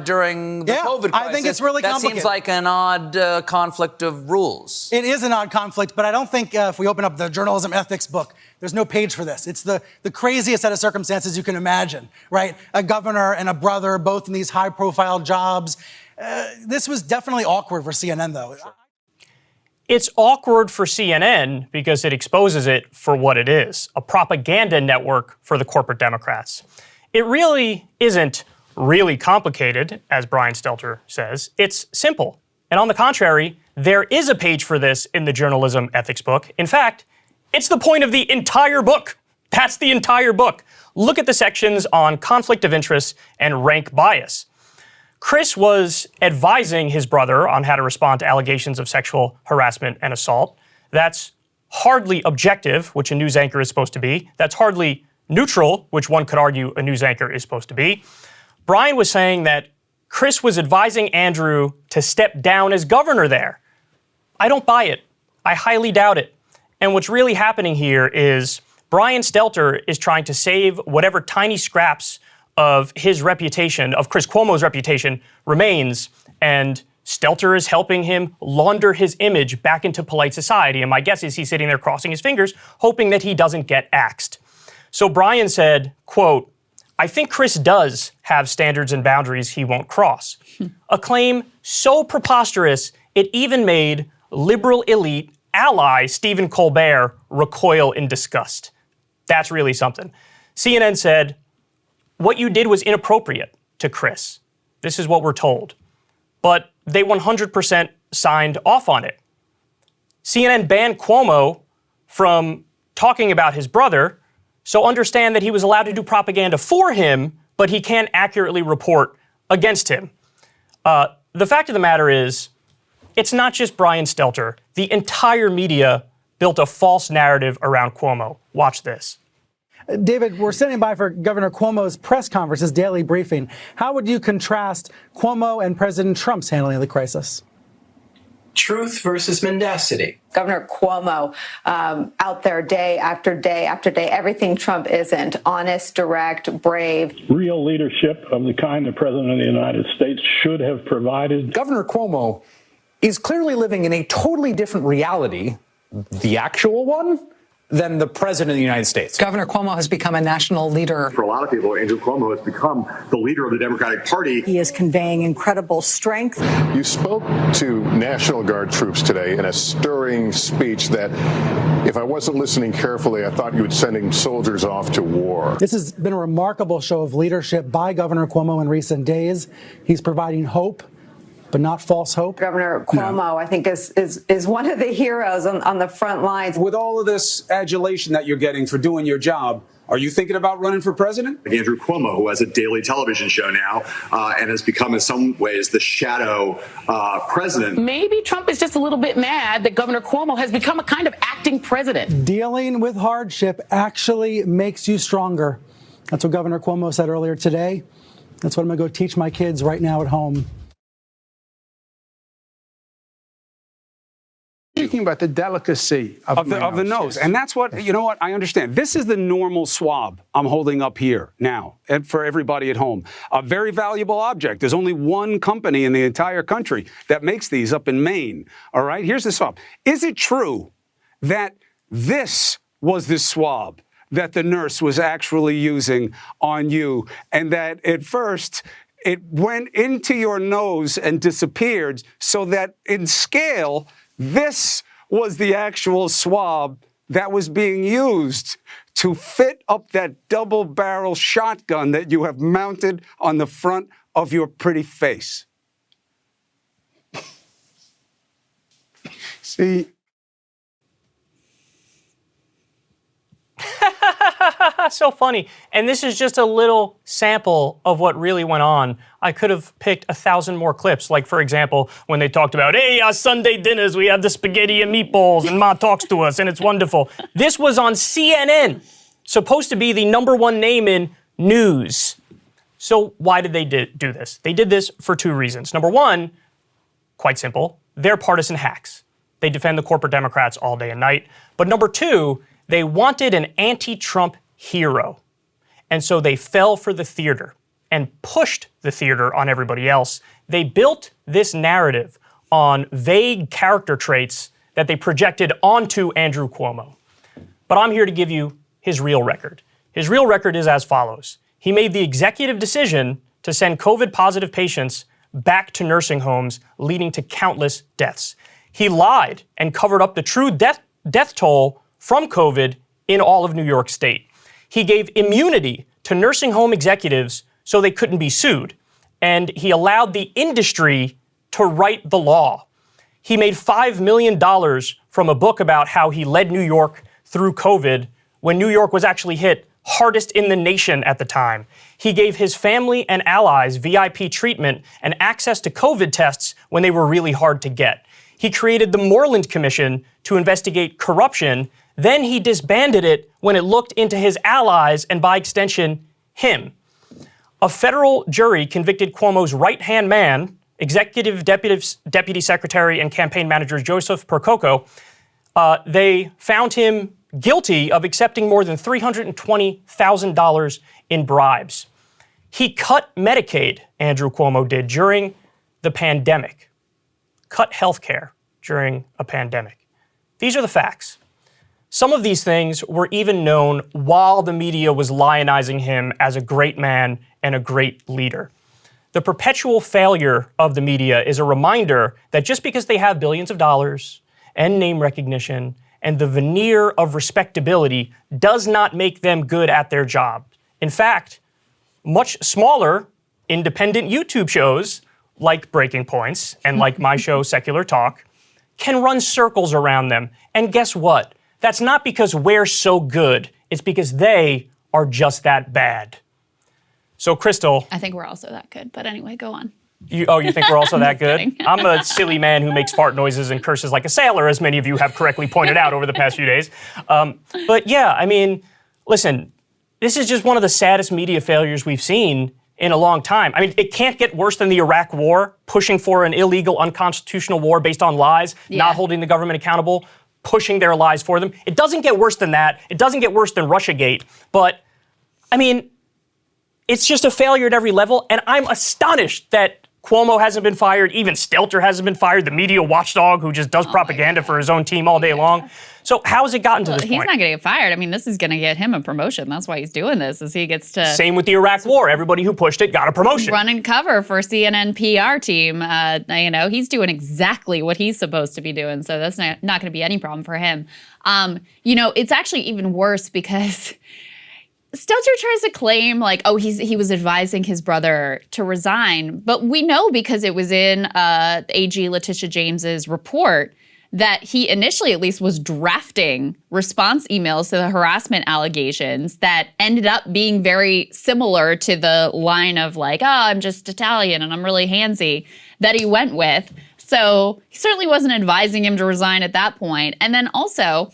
during the COVID crisis? I think it's really complicated. That seems like an odd conflict of rules. It is an odd conflict, but I don't think if we open up the journalism ethics book, there's no page for this. It's the craziest set of circumstances you can imagine, right? A governor and a brother, both in these high-profile jobs. This was definitely awkward for CNN, though. It's awkward for CNN because it exposes it for what it is, a propaganda network for the corporate Democrats. It really isn't really complicated, as Brian Stelter says. It's simple. And on the contrary, there is a page for this in the journalism ethics book. In fact, it's the point of the entire book. That's the entire book. Look at the sections on conflict of interest and rank bias. Chris was advising his brother on how to respond to allegations of sexual harassment and assault. That's hardly objective, which a news anchor is supposed to be. That's hardly neutral, which one could argue a news anchor is supposed to be. Brian was saying that Chris was advising Andrew to step down as governor there. I don't buy it. I highly doubt it. And what's really happening here is Brian Stelter is trying to save whatever tiny scraps of his reputation, of Chris Cuomo's reputation, remains, and Stelter is helping him launder his image back into polite society. And my guess is he's sitting there crossing his fingers, hoping that he doesn't get axed. So Brian said, quote, I think Chris does have standards and boundaries he won't cross. A claim so preposterous, it even made liberal elite ally Stephen Colbert recoil in disgust. That's really something. CNN said, what you did was inappropriate to Chris. This is what we're told. But they 100% signed off on it. CNN banned Cuomo from talking about his brother, so understand that he was allowed to do propaganda for him, but he can't accurately report against him. The fact of the matter is, it's not just Brian Stelter. The entire media built a false narrative around Cuomo. Watch this. David, we're standing by for Governor Cuomo's press conference, his daily briefing. How would you contrast Cuomo and President Trump's handling of the crisis? Truth versus mendacity. Governor Cuomo out there day after day after day, everything Trump isn't, honest, direct, brave. Real leadership of the kind the President of the United States should have provided. Governor Cuomo is clearly living in a totally different reality, the actual one, than the President of the United States. Governor Cuomo has become a national leader. For a lot of people, Andrew Cuomo has become the leader of the Democratic Party. He is conveying incredible strength. You spoke to National Guard troops today in a stirring speech that, if I wasn't listening carefully, I thought you were sending soldiers off to war. This has been a remarkable show of leadership by Governor Cuomo in recent days. He's providing hope, but not false hope. Governor Cuomo, I think, is one of the heroes on the front lines. With all of this adulation that you're getting for doing your job, are you thinking about running for president? Andrew Cuomo, who has a daily television show now and has become in some ways the shadow president. Maybe Trump is just a little bit mad that Governor Cuomo has become a kind of acting president. Dealing with hardship actually makes you stronger. That's what Governor Cuomo said earlier today. That's what I'm going to go teach my kids right now at home. Speaking about the delicacy of the nose. And that's what, you know what, I understand. This is the normal swab I'm holding up here now and for everybody at home. A very valuable object. There's only one company in the entire country that makes these up in Maine. All right, here's the swab. Is it true that this was the swab that the nurse was actually using on you, and that at first it went into your nose and disappeared, so that in scale, this was the actual swab that was being used to fit up that double-barrel shotgun that you have mounted on the front of your pretty face. See? So funny. And this is just a little sample of what really went on. I could have picked 1,000 more clips. Like, for example, when they talked about, hey, our Sunday dinners, we have the spaghetti and meatballs, and Ma talks to us, and it's wonderful. This was on CNN, supposed to be the #1 name in news. So why did they do this? They did this for 2 reasons. Number one, quite simple, they're partisan hacks. They defend the corporate Democrats all day and night. But number 2, they wanted an anti-Trump hero. And so they fell for the theater and pushed the theater on everybody else. They built this narrative on vague character traits that they projected onto Andrew Cuomo. But I'm here to give you his real record. His real record is as follows. He made the executive decision to send COVID-positive patients back to nursing homes, leading to countless deaths. He lied and covered up the true death toll from COVID in all of New York State. He gave immunity to nursing home executives so they couldn't be sued. And he allowed the industry to write the law. He made $5 million from a book about how he led New York through COVID when New York was actually hit hardest in the nation at the time. He gave his family and allies VIP treatment and access to COVID tests when they were really hard to get. He created the Moreland Commission to investigate corruption. Then he disbanded it when it looked into his allies and, by extension, him. A federal jury convicted Cuomo's right-hand man, Executive Deputy Secretary and campaign manager Joseph Percoco. They found him guilty of accepting more than $320,000 in bribes. He cut Medicaid, Andrew Cuomo did, during the pandemic. Cut health care during a pandemic. These are the facts. Some of these things were even known while the media was lionizing him as a great man and a great leader. The perpetual failure of the media is a reminder that just because they have billions of dollars and name recognition and the veneer of respectability does not make them good at their job. In fact, much smaller independent YouTube shows like Breaking Points and like my show Secular Talk can run circles around them. And guess what? That's not because we're so good. It's because they are just that bad. So, Krystal. I think we're also that good. But anyway, go on. You think we're also that good? I'm a silly man who makes fart noises and curses like a sailor, as many of you have correctly pointed out over the past few days. But yeah, I mean, listen, this is just one of the saddest media failures we've seen in a long time. I mean, it can't get worse than the Iraq War, pushing for an illegal, unconstitutional war based on lies, not holding the government accountable, pushing their lies for them. It doesn't get worse than that. It doesn't get worse than Russiagate. But, I mean, it's just a failure at every level. And I'm astonished that Cuomo hasn't been fired. Even Stelter hasn't been fired, the media watchdog who just does propaganda for his own team all day long. So how has it gotten to this point? He's not going to get fired. I mean, this is going to get him a promotion. That's why he's doing this, is he gets to... Same with the Iraq War. Everybody who pushed it got a promotion. Run and cover for CNN PR team. He's doing exactly what he's supposed to be doing. So that's not going to be any problem for him. It's actually even worse because... Stelter tries to claim, he was advising his brother to resign. But we know, because it was in AG Letitia James's report, that he initially at least was drafting response emails to the harassment allegations that ended up being very similar to the line of I'm just Italian and I'm really handsy that he went with. So he certainly wasn't advising him to resign at that point. And then also,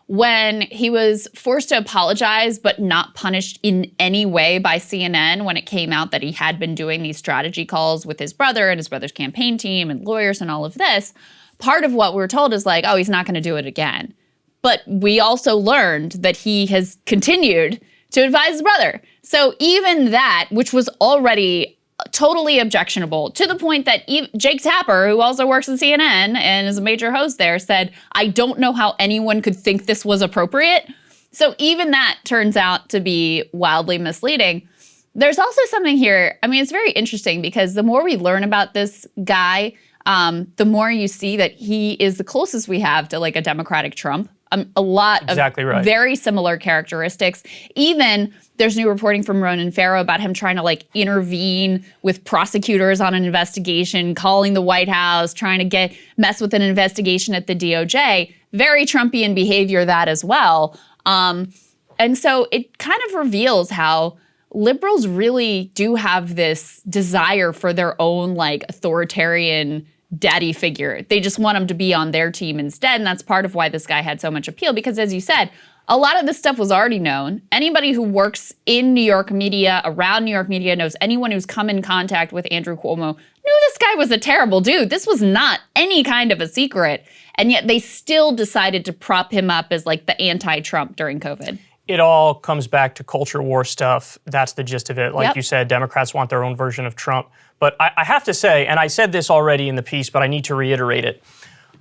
when he was forced to apologize but not punished in any way by CNN when it came out that he had been doing these strategy calls with his brother and his brother's campaign team and lawyers and all of this, part of what we were told is he's not going to do it again. But we also learned that he has continued to advise his brother. So even that, which was already totally objectionable, to the point that Jake Tapper, who also works at CNN and is a major host there, said, I don't know how anyone could think this was appropriate. So even that turns out to be wildly misleading. There's also something here. I mean, it's very interesting because the more we learn about this guy, the more you see that he is the closest we have to like a Democratic Trump. A lot of very similar characteristics. Even there's new reporting from Ronan Farrow about him trying to like intervene with prosecutors on an investigation, calling the White House, trying to mess with an investigation at the DOJ. Very Trumpian behavior, that as well. And so it kind of reveals how liberals really do have this desire for their own like authoritarian daddy figure. They just want him to be on their team instead. And that's part of why this guy had so much appeal. Because as you said, a lot of this stuff was already known. Anybody who works in New York media, around New York media, knows anyone who's come in contact with Andrew Cuomo knew this guy was a terrible dude. This was not any kind of a secret. And yet they still decided to prop him up as like the anti-Trump during COVID. It all comes back to culture war stuff. That's the gist of it. Like you said, Democrats want their own version of Trump. But I have to say, and I said this already in the piece, but I need to reiterate it.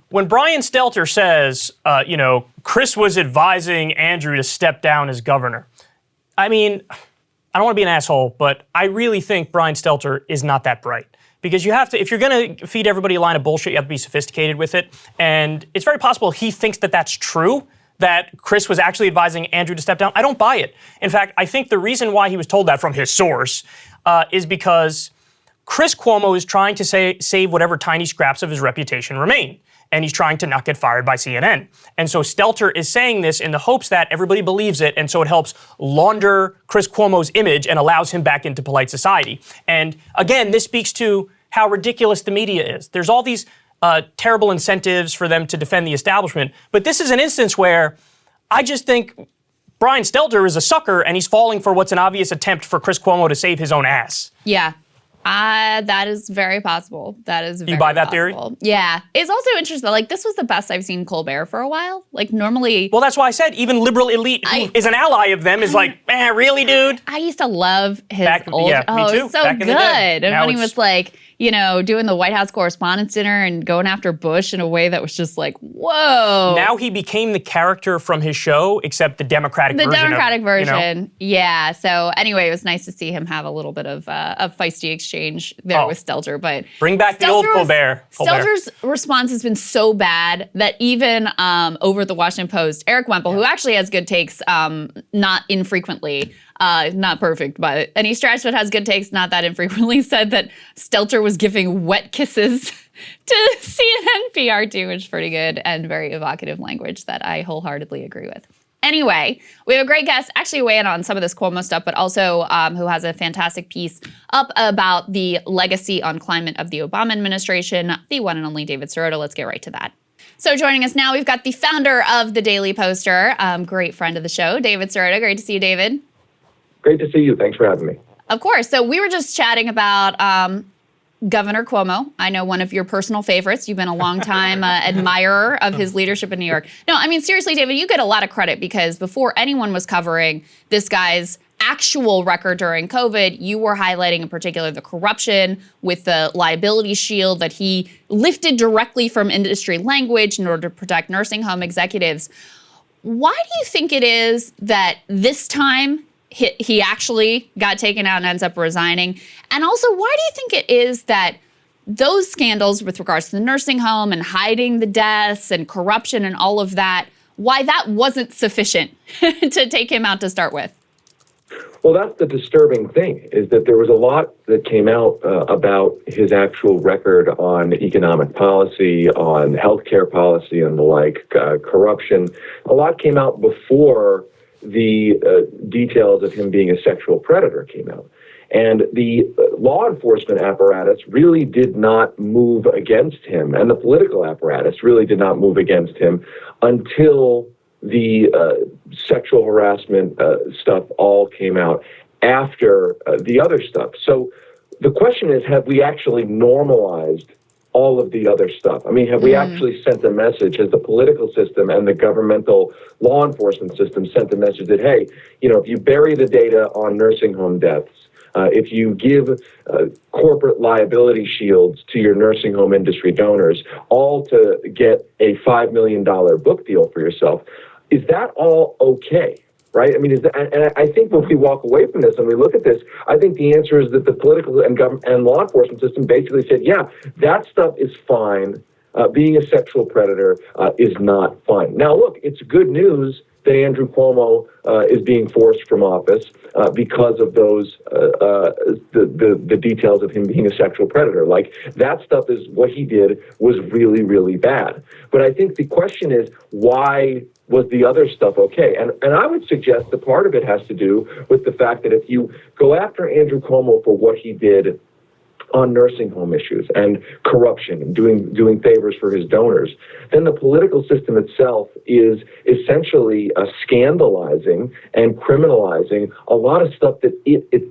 When Brian Stelter says, Chris was advising Andrew to step down as governor, I mean, I don't want to be an asshole, but I really think Brian Stelter is not that bright. Because you have to, if you're going to feed everybody a line of bullshit, you have to be sophisticated with it. And it's very possible he thinks that that's true, that Chris was actually advising Andrew to step down. I don't buy it. In fact, I think the reason why he was told that from his source is because Chris Cuomo is trying to save whatever tiny scraps of his reputation remain. And he's trying to not get fired by CNN. And so Stelter is saying this in the hopes that everybody believes it, and so it helps launder Chris Cuomo's image and allows him back into polite society. And again, this speaks to how ridiculous the media is. There's all these terrible incentives for them to defend the establishment, but this is an instance where I just think Brian Stelter is a sucker and he's falling for what's an obvious attempt for Chris Cuomo to save his own ass. Yeah. That is very possible. That is very You buy that possible. theory? Yeah. It's also interesting. Like, this was the best I've seen Colbert for a while. Like, normally... Well, that's why I said even liberal elite who is an ally of them is like, really, dude? I used to love his old... Yeah, me too. It was so Back in the day. good. And Now when he was like, doing the White House Correspondents' Dinner and going after Bush in a way that was just like, whoa. Now he became the character from his show, except the Democratic version. The Democratic version. Yeah. So anyway, it was nice to see him have a little bit of a feisty exchange there with Stelter. But bring back the old Colbert. Stelter's response has been so bad that even over at the Washington Post, Eric Wemple, who actually has good takes, not infrequently, not perfect by any stretch, but has good takes, not that infrequently, said that Stelter was giving wet kisses to CNN PR team, which is pretty good and very evocative language that I wholeheartedly agree with. Anyway, we have a great guest actually weigh in on some of this Cuomo stuff, but also who has a fantastic piece up about the legacy on climate of the Obama administration, the one and only David Sirota. Let's get right to that. So joining us now, we've got the founder of the Daily Poster, great friend of the show, David Sirota. Great to see you, David. Great to see you. Thanks for having me. Of course. So we were just chatting about Governor Cuomo. I know one of your personal favorites. You've been a longtime admirer of his leadership in New York. No, I mean, seriously, David, you get a lot of credit because before anyone was covering this guy's actual record during COVID, you were highlighting in particular the corruption with the liability shield that he lifted directly from industry language in order to protect nursing home executives. Why do you think it is that this time he actually got taken out and ends up resigning? And also, why do you think it is that those scandals with regards to the nursing home and hiding the deaths and corruption and all of that, why that wasn't sufficient to take him out to start with? Well, that's the disturbing thing, is that there was a lot that came out about his actual record on economic policy, on healthcare policy and the like, corruption. A lot came out before the details of him being a sexual predator came out. And the law enforcement apparatus really did not move against him, and the political apparatus really did not move against him until the sexual harassment stuff all came out after the other stuff. So the question is, have we actually normalized all of the other stuff? I mean, have we actually sent a message? Has the political system and the governmental law enforcement system sent a message that, hey, if you bury the data on nursing home deaths, if you give corporate liability shields to your nursing home industry donors, all to get a $5 million book deal for yourself, is that all okay? right? I mean, and I think when we walk away from this and we look at this, I think the answer is that the political and government and law enforcement system basically said, yeah, that stuff is fine. Being a sexual predator is not fine. Now, look, it's good news that Andrew Cuomo is being forced from office because of those the details of him being a sexual predator. Like, that stuff is what he did was really, really bad. But I think the question is, why was the other stuff okay? And I would suggest that part of it has to do with the fact that if you go after Andrew Cuomo for what he did on nursing home issues and corruption and doing favors for his donors, then the political system itself is essentially scandalizing and criminalizing a lot of stuff that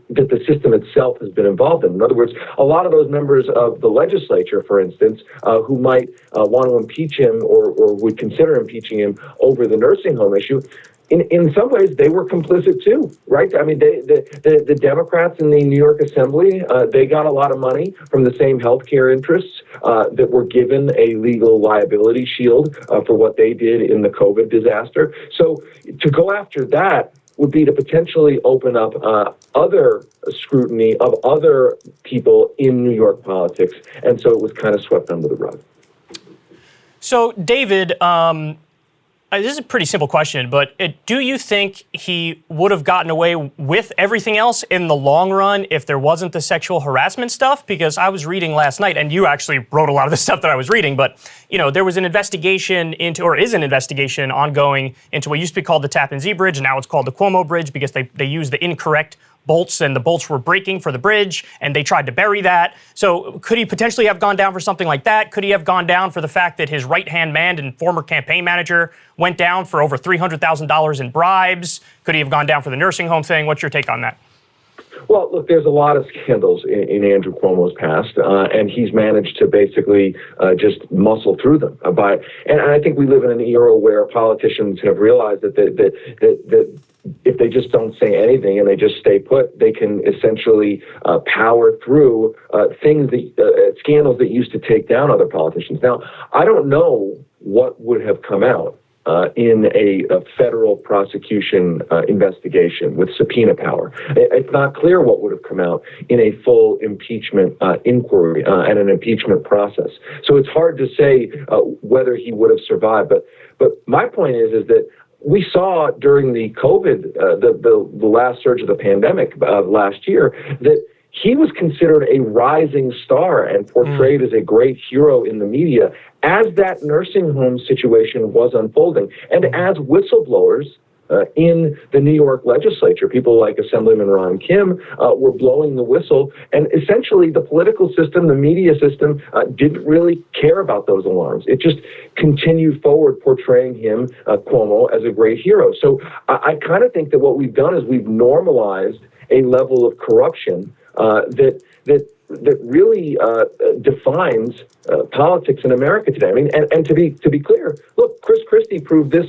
that the system itself has been involved in. In other words, a lot of those members of the legislature, for instance, who might want to impeach him or would consider impeaching him over the nursing home issue, in some ways, they were complicit too, right? I mean, the Democrats in the New York Assembly, they got a lot of money from the same healthcare interests that were given a legal liability shield for what they did in the COVID disaster. So to go after that would be to potentially open up other scrutiny of other people in New York politics. And so it was kind of swept under the rug. So, David, this is a pretty simple question, but do you think he would have gotten away with everything else in the long run if there wasn't the sexual harassment stuff? Because I was reading last night, and you actually wrote a lot of the stuff that I was reading, but there was an investigation is an investigation ongoing into what used to be called the Tappan Zee Bridge, and now it's called the Cuomo Bridge because they used the incorrect bolts, and the bolts were breaking for the bridge, and they tried to bury that. So could he potentially have gone down for something like that? Could he have gone down for the fact that his right-hand man and former campaign manager went down for over $300,000 in bribes? Could he have gone down for the nursing home thing? What's your take on that? Well, look, there's a lot of scandals in Andrew Cuomo's past, and he's managed to basically just muscle through them. And I think we live in an era where politicians have realized that if they just don't say anything and they just stay put, they can essentially power through scandals that used to take down other politicians. Now, I don't know what would have come out in a federal prosecution investigation with subpoena power. It's not clear what would have come out in a full impeachment inquiry and an impeachment process. So it's hard to say whether he would have survived. But my point is that we saw during the COVID, the last surge of the pandemic of last year, that he was considered a rising star and portrayed as a great hero in the media as that nursing home situation was unfolding. And as whistleblowers in the New York legislature, people like Assemblyman Ron Kim were blowing the whistle. And essentially, the political system, the media system, didn't really care about those alarms. It just continued forward portraying him, Cuomo, as a great hero. So I kind of think that what we've done is we've normalized a level of corruption that really defines politics in America today. I mean, and to be clear, look, Chris Christie proved this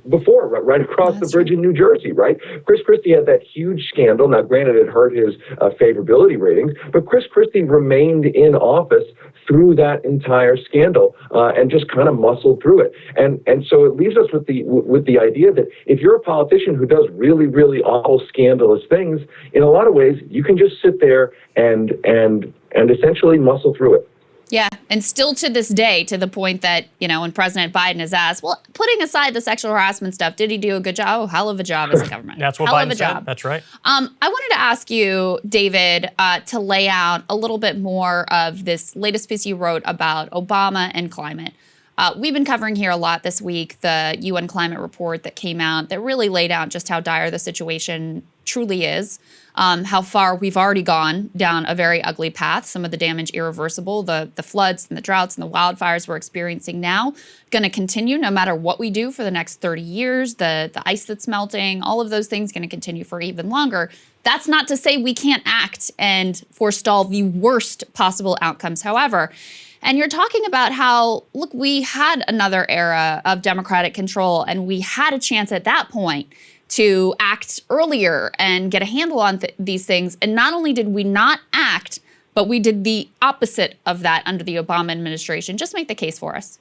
before, right across the bridge in New Jersey, right? Chris Christie had that huge scandal. Now, granted, it hurt his favorability ratings, but Chris Christie remained in office through that entire scandal and just kind of muscled through it. And so it leaves us with the idea that if you're a politician who does really, really awful, scandalous things, in a lot of ways, you can just sit there and essentially muscle through it. Yeah, and still to this day, to the point that, when President Biden is asked, well, putting aside the sexual harassment stuff, did he do a good job? Oh, hell of a job as a government. That's what Biden said. That's right. I wanted to ask you, David, to lay out a little bit more of this latest piece you wrote about Obama and climate. We've been covering here a lot this week, the UN climate report that came out that really laid out just how dire the situation truly is, how far we've already gone down a very ugly path, some of the damage irreversible, the floods and the droughts and the wildfires we're experiencing now, going to continue no matter what we do for the next 30 years, the ice that's melting, all of those things going to continue for even longer. That's not to say we can't act and forestall the worst possible outcomes, however. And you're talking about how, look, we had another era of Democratic control, and we had a chance at that point to act earlier and get a handle on these things. And not only did we not act, but we did the opposite of that under the Obama administration. Just make the case for us.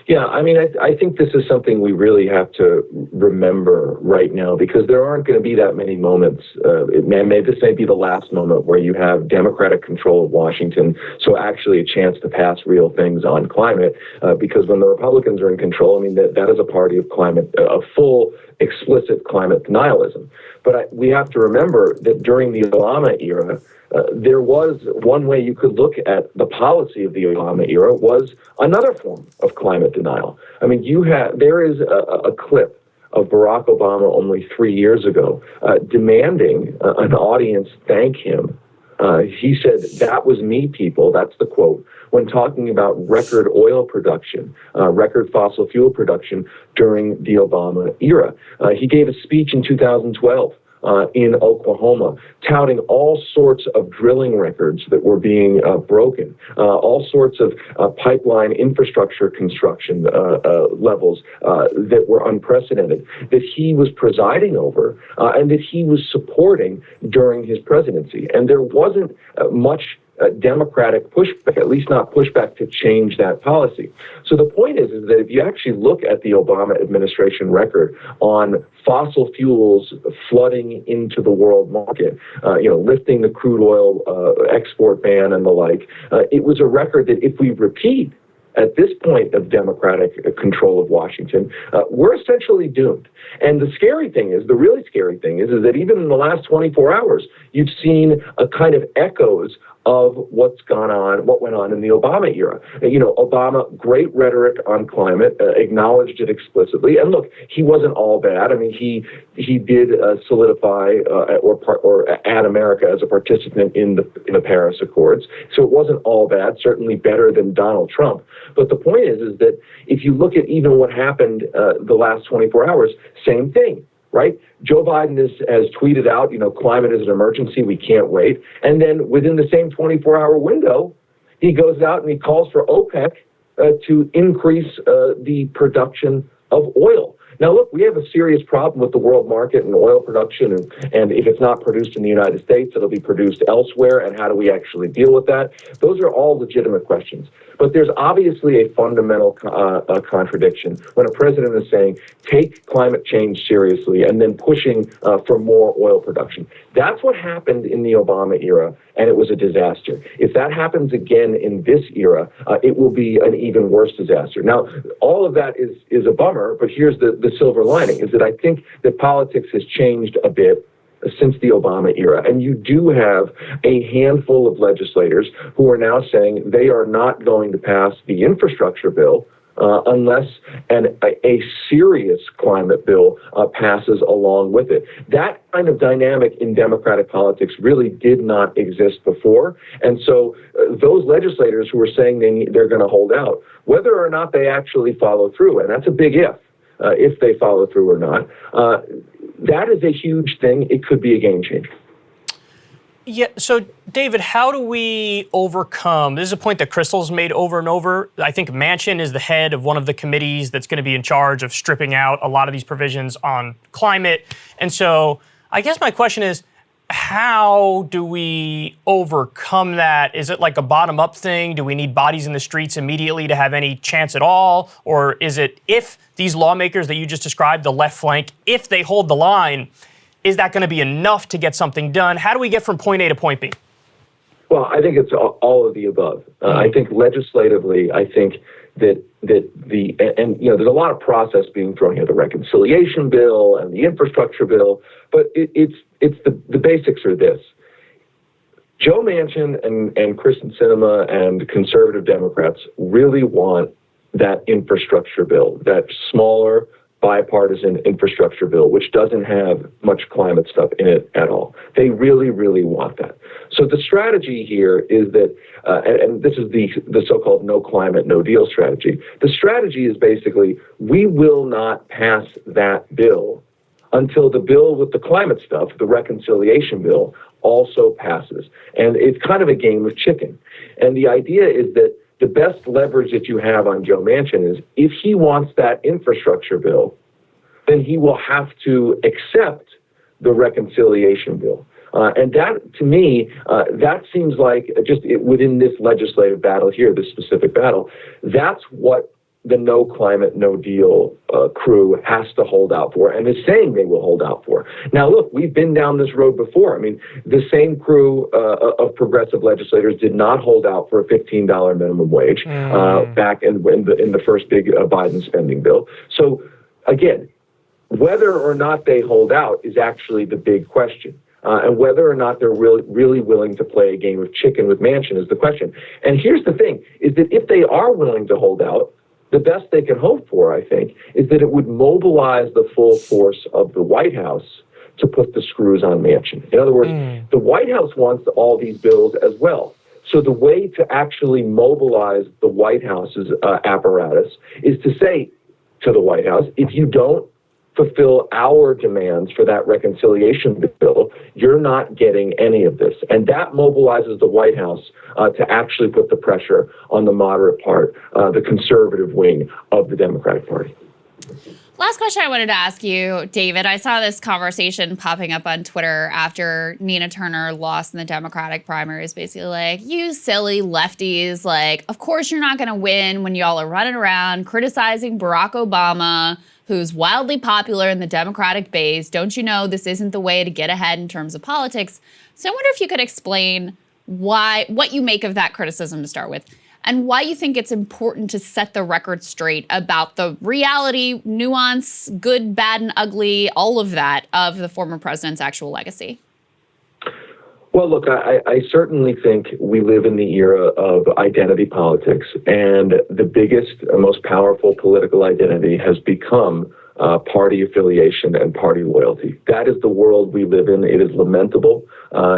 Yeah, I mean, I think this is something we really have to remember right now, because there aren't going to be that many moments. This may be the last moment where you have Democratic control of Washington, so actually a chance to pass real things on climate, because when the Republicans are in control, I mean, that is a party of climate, a full, explicit climate denialism. But we have to remember that during the Obama era, there was one way you could look at the policy of the Obama era was another form of climate denial. I mean, there is a clip of Barack Obama only 3 years ago demanding an audience thank him. He said, "That was me, people," that's the quote, when talking about record oil production, record fossil fuel production during the Obama era. He gave a speech in 2012. In Oklahoma, touting all sorts of drilling records that were being broken, all sorts of pipeline infrastructure construction levels that were unprecedented, that he was presiding over and that he was supporting during his presidency. And there wasn't much Democratic pushback, at least not pushback to change that policy. So the point is that if you actually look at the Obama administration record on fossil fuels flooding into the world market, lifting the crude oil export ban and the like, it was a record that if we repeat at this point of Democratic control of Washington, we're essentially doomed. And the really scary thing is that even in the last 24 hours, you've seen a kind of echoes of what went on in the Obama era. Obama, great rhetoric on climate, acknowledged it explicitly. And look, he wasn't all bad. I mean, he did solidify or add America as a participant in the Paris Accords. So it wasn't all bad, certainly better than Donald Trump. But the point is that if you look at even what happened the last 24 hours, same thing. Right? Joe Biden has tweeted out, climate is an emergency, we can't wait. And then within the same 24-hour window, he goes out and he calls for OPEC to increase the production of oil. Now, look, we have a serious problem with the world market and oil production, and if it's not produced in the United States, it'll be produced elsewhere, and how do we actually deal with that? Those are all legitimate questions. But there's obviously a fundamental contradiction when a president is saying, take climate change seriously, and then pushing for more oil production. That's what happened in the Obama era, and it was a disaster. If that happens again in this era, it will be an even worse disaster. Now, all of that is a bummer, but here's the silver lining, is that I think that politics has changed a bit since the Obama era. And you do have a handful of legislators who are now saying they are not going to pass the infrastructure bill unless a serious climate bill passes along with it. That kind of dynamic in Democratic politics really did not exist before. And so those legislators who are saying they're going to hold out, whether or not they actually follow through, and that's a big if they follow through or not, that is a huge thing. It could be a game changer. Yeah. So, David, how do we overcome? This is a point that Krystal's made over and over. I think Manchin is the head of one of the committees that's going to be in charge of stripping out a lot of these provisions on climate. And so I guess my question is, how do we overcome that? Is it like a bottom-up thing? Do we need bodies in the streets immediately to have any chance at all? Or is it if these lawmakers that you just described, the left flank, if they hold the line, is that going to be enough to get something done? How do we get from point A to point B? Well, I think it's all of the above. I think legislatively, I think that there's a lot of process being thrown here, the reconciliation bill and the infrastructure bill, but it's the basics are this. Joe Manchin and Kyrsten Sinema and conservative Democrats really want that infrastructure bill, that smaller bipartisan infrastructure bill, which doesn't have much climate stuff in it at all. They really, really want that. So the strategy here is that, and this is the so-called no climate, no deal strategy. The strategy is basically, we will not pass that bill until the bill with the climate stuff, the reconciliation bill, also passes. And it's kind of a game of chicken. And the idea is that the best leverage that you have on Joe Manchin is if he wants that infrastructure bill, then he will have to accept the reconciliation bill. And that, to me, that seems like just within this legislative battle here, this specific battle, that's what the no climate, no deal crew has to hold out for, and is saying they will hold out for. Now, look, we've been down this road before. I mean, the same crew of progressive legislators did not hold out for a $15 minimum wage back in the first big Biden spending bill. So, again, whether or not they hold out is actually the big question. And whether or not they're really willing to play a game of chicken with Manchin is the question. And here's the thing, is that if they are willing to hold out, the best they can hope for, I think, is that it would mobilize the full force of the White House to put the screws on Manchin. In other words, the White House wants all these bills as well. So the way to actually mobilize the White House's apparatus is to say to the White House, if you don't fulfill our demands for that reconciliation bill, you're not getting any of this. And that mobilizes the White House to actually put the pressure on the moderate part, the conservative wing of the Democratic Party. Last question I wanted to ask you, David. I saw this conversation popping up on Twitter after Nina Turner lost in the Democratic primaries, basically like, you silly lefties, like, of course you're not going to win when y'all are running around criticizing Barack Obama, who's wildly popular in the Democratic base. Don't you know this isn't the way to get ahead in terms of politics? So I wonder if you could explain what you make of that criticism to start with, and why you think it's important to set the record straight about the reality, nuance, good, bad, and ugly, all of that, of the former president's actual legacy. Well, look, I certainly think we live in the era of identity politics, and the biggest, most powerful political identity has become party affiliation and party loyalty. That is the world we live in. It is lamentable.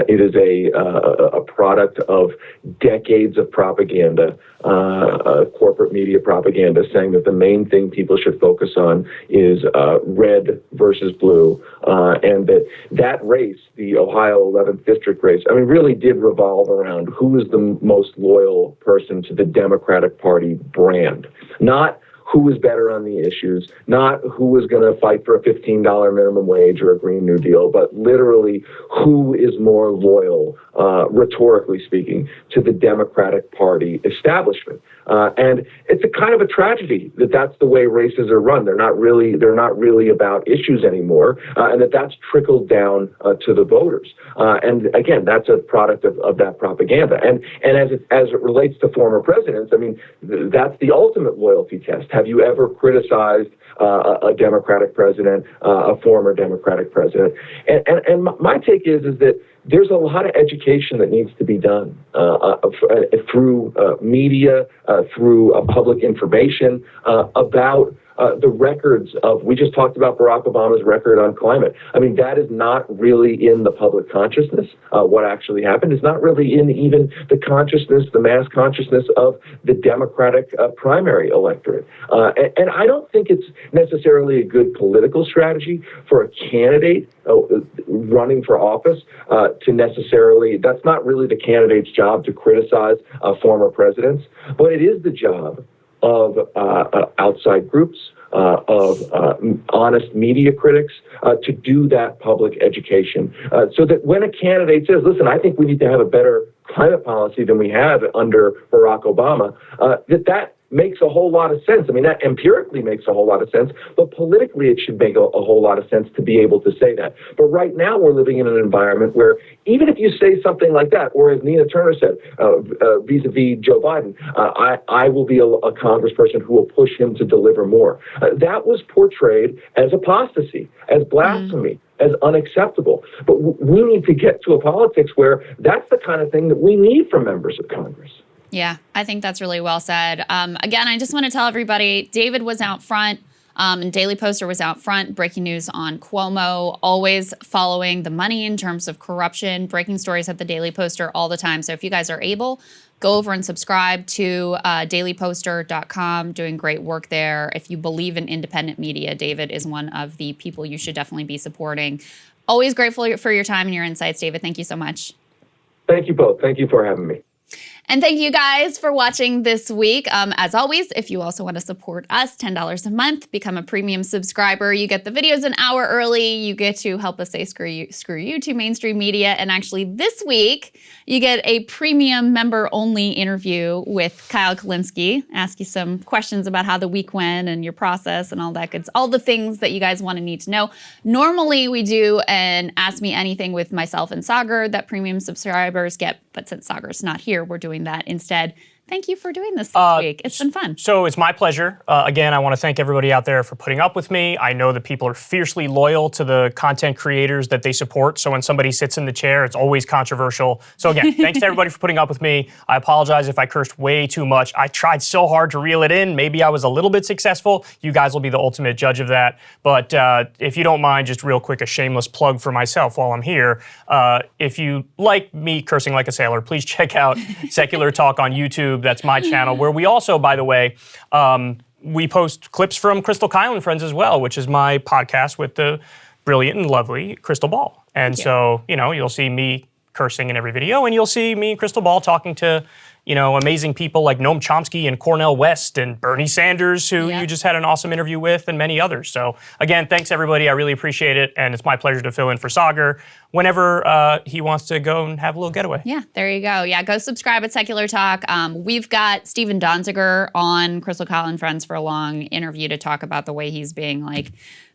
It is a product of decades of propaganda, corporate media propaganda, saying that the main thing people should focus on is red versus blue, and that race, the Ohio 11th district race, I mean, really did revolve around who is the most loyal person to the Democratic Party brand, not who is better on the issues, not who is going to fight for a $15 minimum wage or a Green New Deal, but literally who is more loyal, rhetorically speaking, to the Democratic Party establishment. And it's a kind of a tragedy that that's the way races are run. They're not really about issues anymore, and that's trickled down to the voters. And again, that's a product of that propaganda. And as it relates to former presidents, I mean, that's the ultimate loyalty test. Have you ever criticized a Democratic president, a former Democratic president? And my take is that there's a lot of education that needs to be done through media, through public information about the records of, we just talked about Barack Obama's record on climate. I mean, that is not really in the public consciousness. What actually happened is not really in even the consciousness, the mass consciousness of the Democratic primary electorate. And I don't think it's necessarily a good political strategy for a candidate running for office to necessarily, that's not really the candidate's job to criticize former presidents, but it is the job of outside groups, of honest media critics, to do that public education, so that when a candidate says, listen, I think we need to have a better climate policy than we have under Barack Obama, that makes a whole lot of sense. I mean, that empirically makes a whole lot of sense, but politically it should make a whole lot of sense to be able to say that. But right now we're living in an environment where even if you say something like that, or as Nina Turner said, vis-a-vis Joe Biden, I will be a congressperson who will push him to deliver more. That was portrayed as apostasy, as blasphemy, as unacceptable. But we need to get to a politics where that's the kind of thing that we need from members of Congress. Yeah, I think that's really well said. Again, I just want to tell everybody, David was out front, and Daily Poster was out front, breaking news on Cuomo, always following the money in terms of corruption, breaking stories at the Daily Poster all the time. So if you guys are able, go over and subscribe to dailyposter.com, doing great work there. If you believe in independent media, David is one of the people you should definitely be supporting. Always grateful for your time and your insights, David. Thank you so much. Thank you both. Thank you for having me. And thank you guys for watching this week. As always, if you also want to support us, $10 a month, become a premium subscriber. You get the videos an hour early. You get to help us say screw you to mainstream media. And actually this week, you get a premium member-only interview with Kyle Kulinski. Ask you some questions about how the week went and your process and all that good, all the things that you guys want to need to know. Normally, we do an Ask Me Anything with myself and Saagar that premium subscribers get, but since Saagar's not here, we're doing that instead. Thank you for doing this week. It's been fun. So it's my pleasure. Again, I want to thank everybody out there for putting up with me. I know that people are fiercely loyal to the content creators that they support. So when somebody sits in the chair, it's always controversial. So again, thanks to everybody for putting up with me. I apologize if I cursed way too much. I tried so hard to reel it in. Maybe I was a little bit successful. You guys will be the ultimate judge of that. But if you don't mind, just real quick, a shameless plug for myself while I'm here. If you like me cursing like a sailor, please check out Secular Talk on YouTube. That's my channel, where we also, by the way, we post clips from Krystal, Kyle and Friends as well, which is my podcast with the brilliant and lovely Krystal Ball. And so, you'll see me cursing in every video, and you'll see me and Krystal Ball talking to, amazing people like Noam Chomsky and Cornel West and Bernie Sanders, who you just had an awesome interview with, and many others. So again, thanks everybody. I really appreciate it. And it's my pleasure to fill in for Saagar whenever he wants to go and have a little getaway. Yeah, there you go. Yeah, go subscribe at Secular Talk. We've got Stephen Donziger on Krystal, Kyle and Friends for a long interview to talk about the way he's being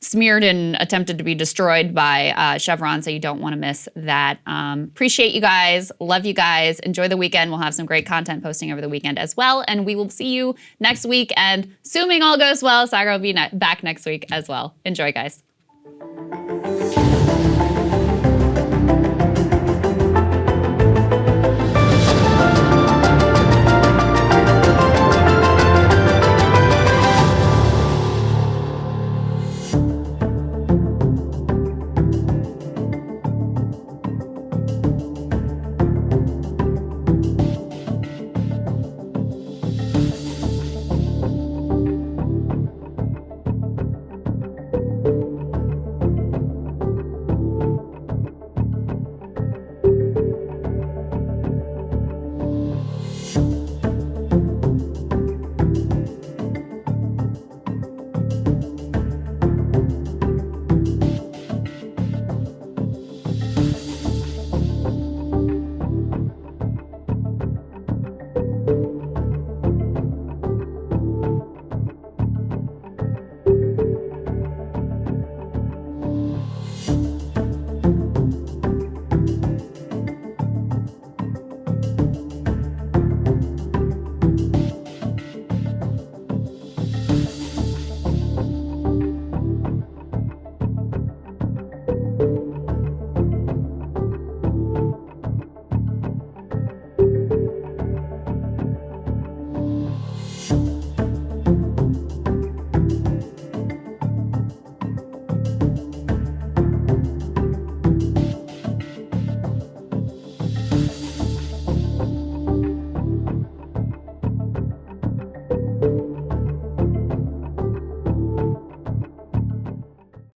smeared and attempted to be destroyed by Chevron, so you don't want to miss that. Appreciate you guys. Love you guys. Enjoy the weekend. We'll have some great content posting over the weekend as well, and we will see you next week. And assuming all goes well, Saagar will be back next week as well. Enjoy, guys.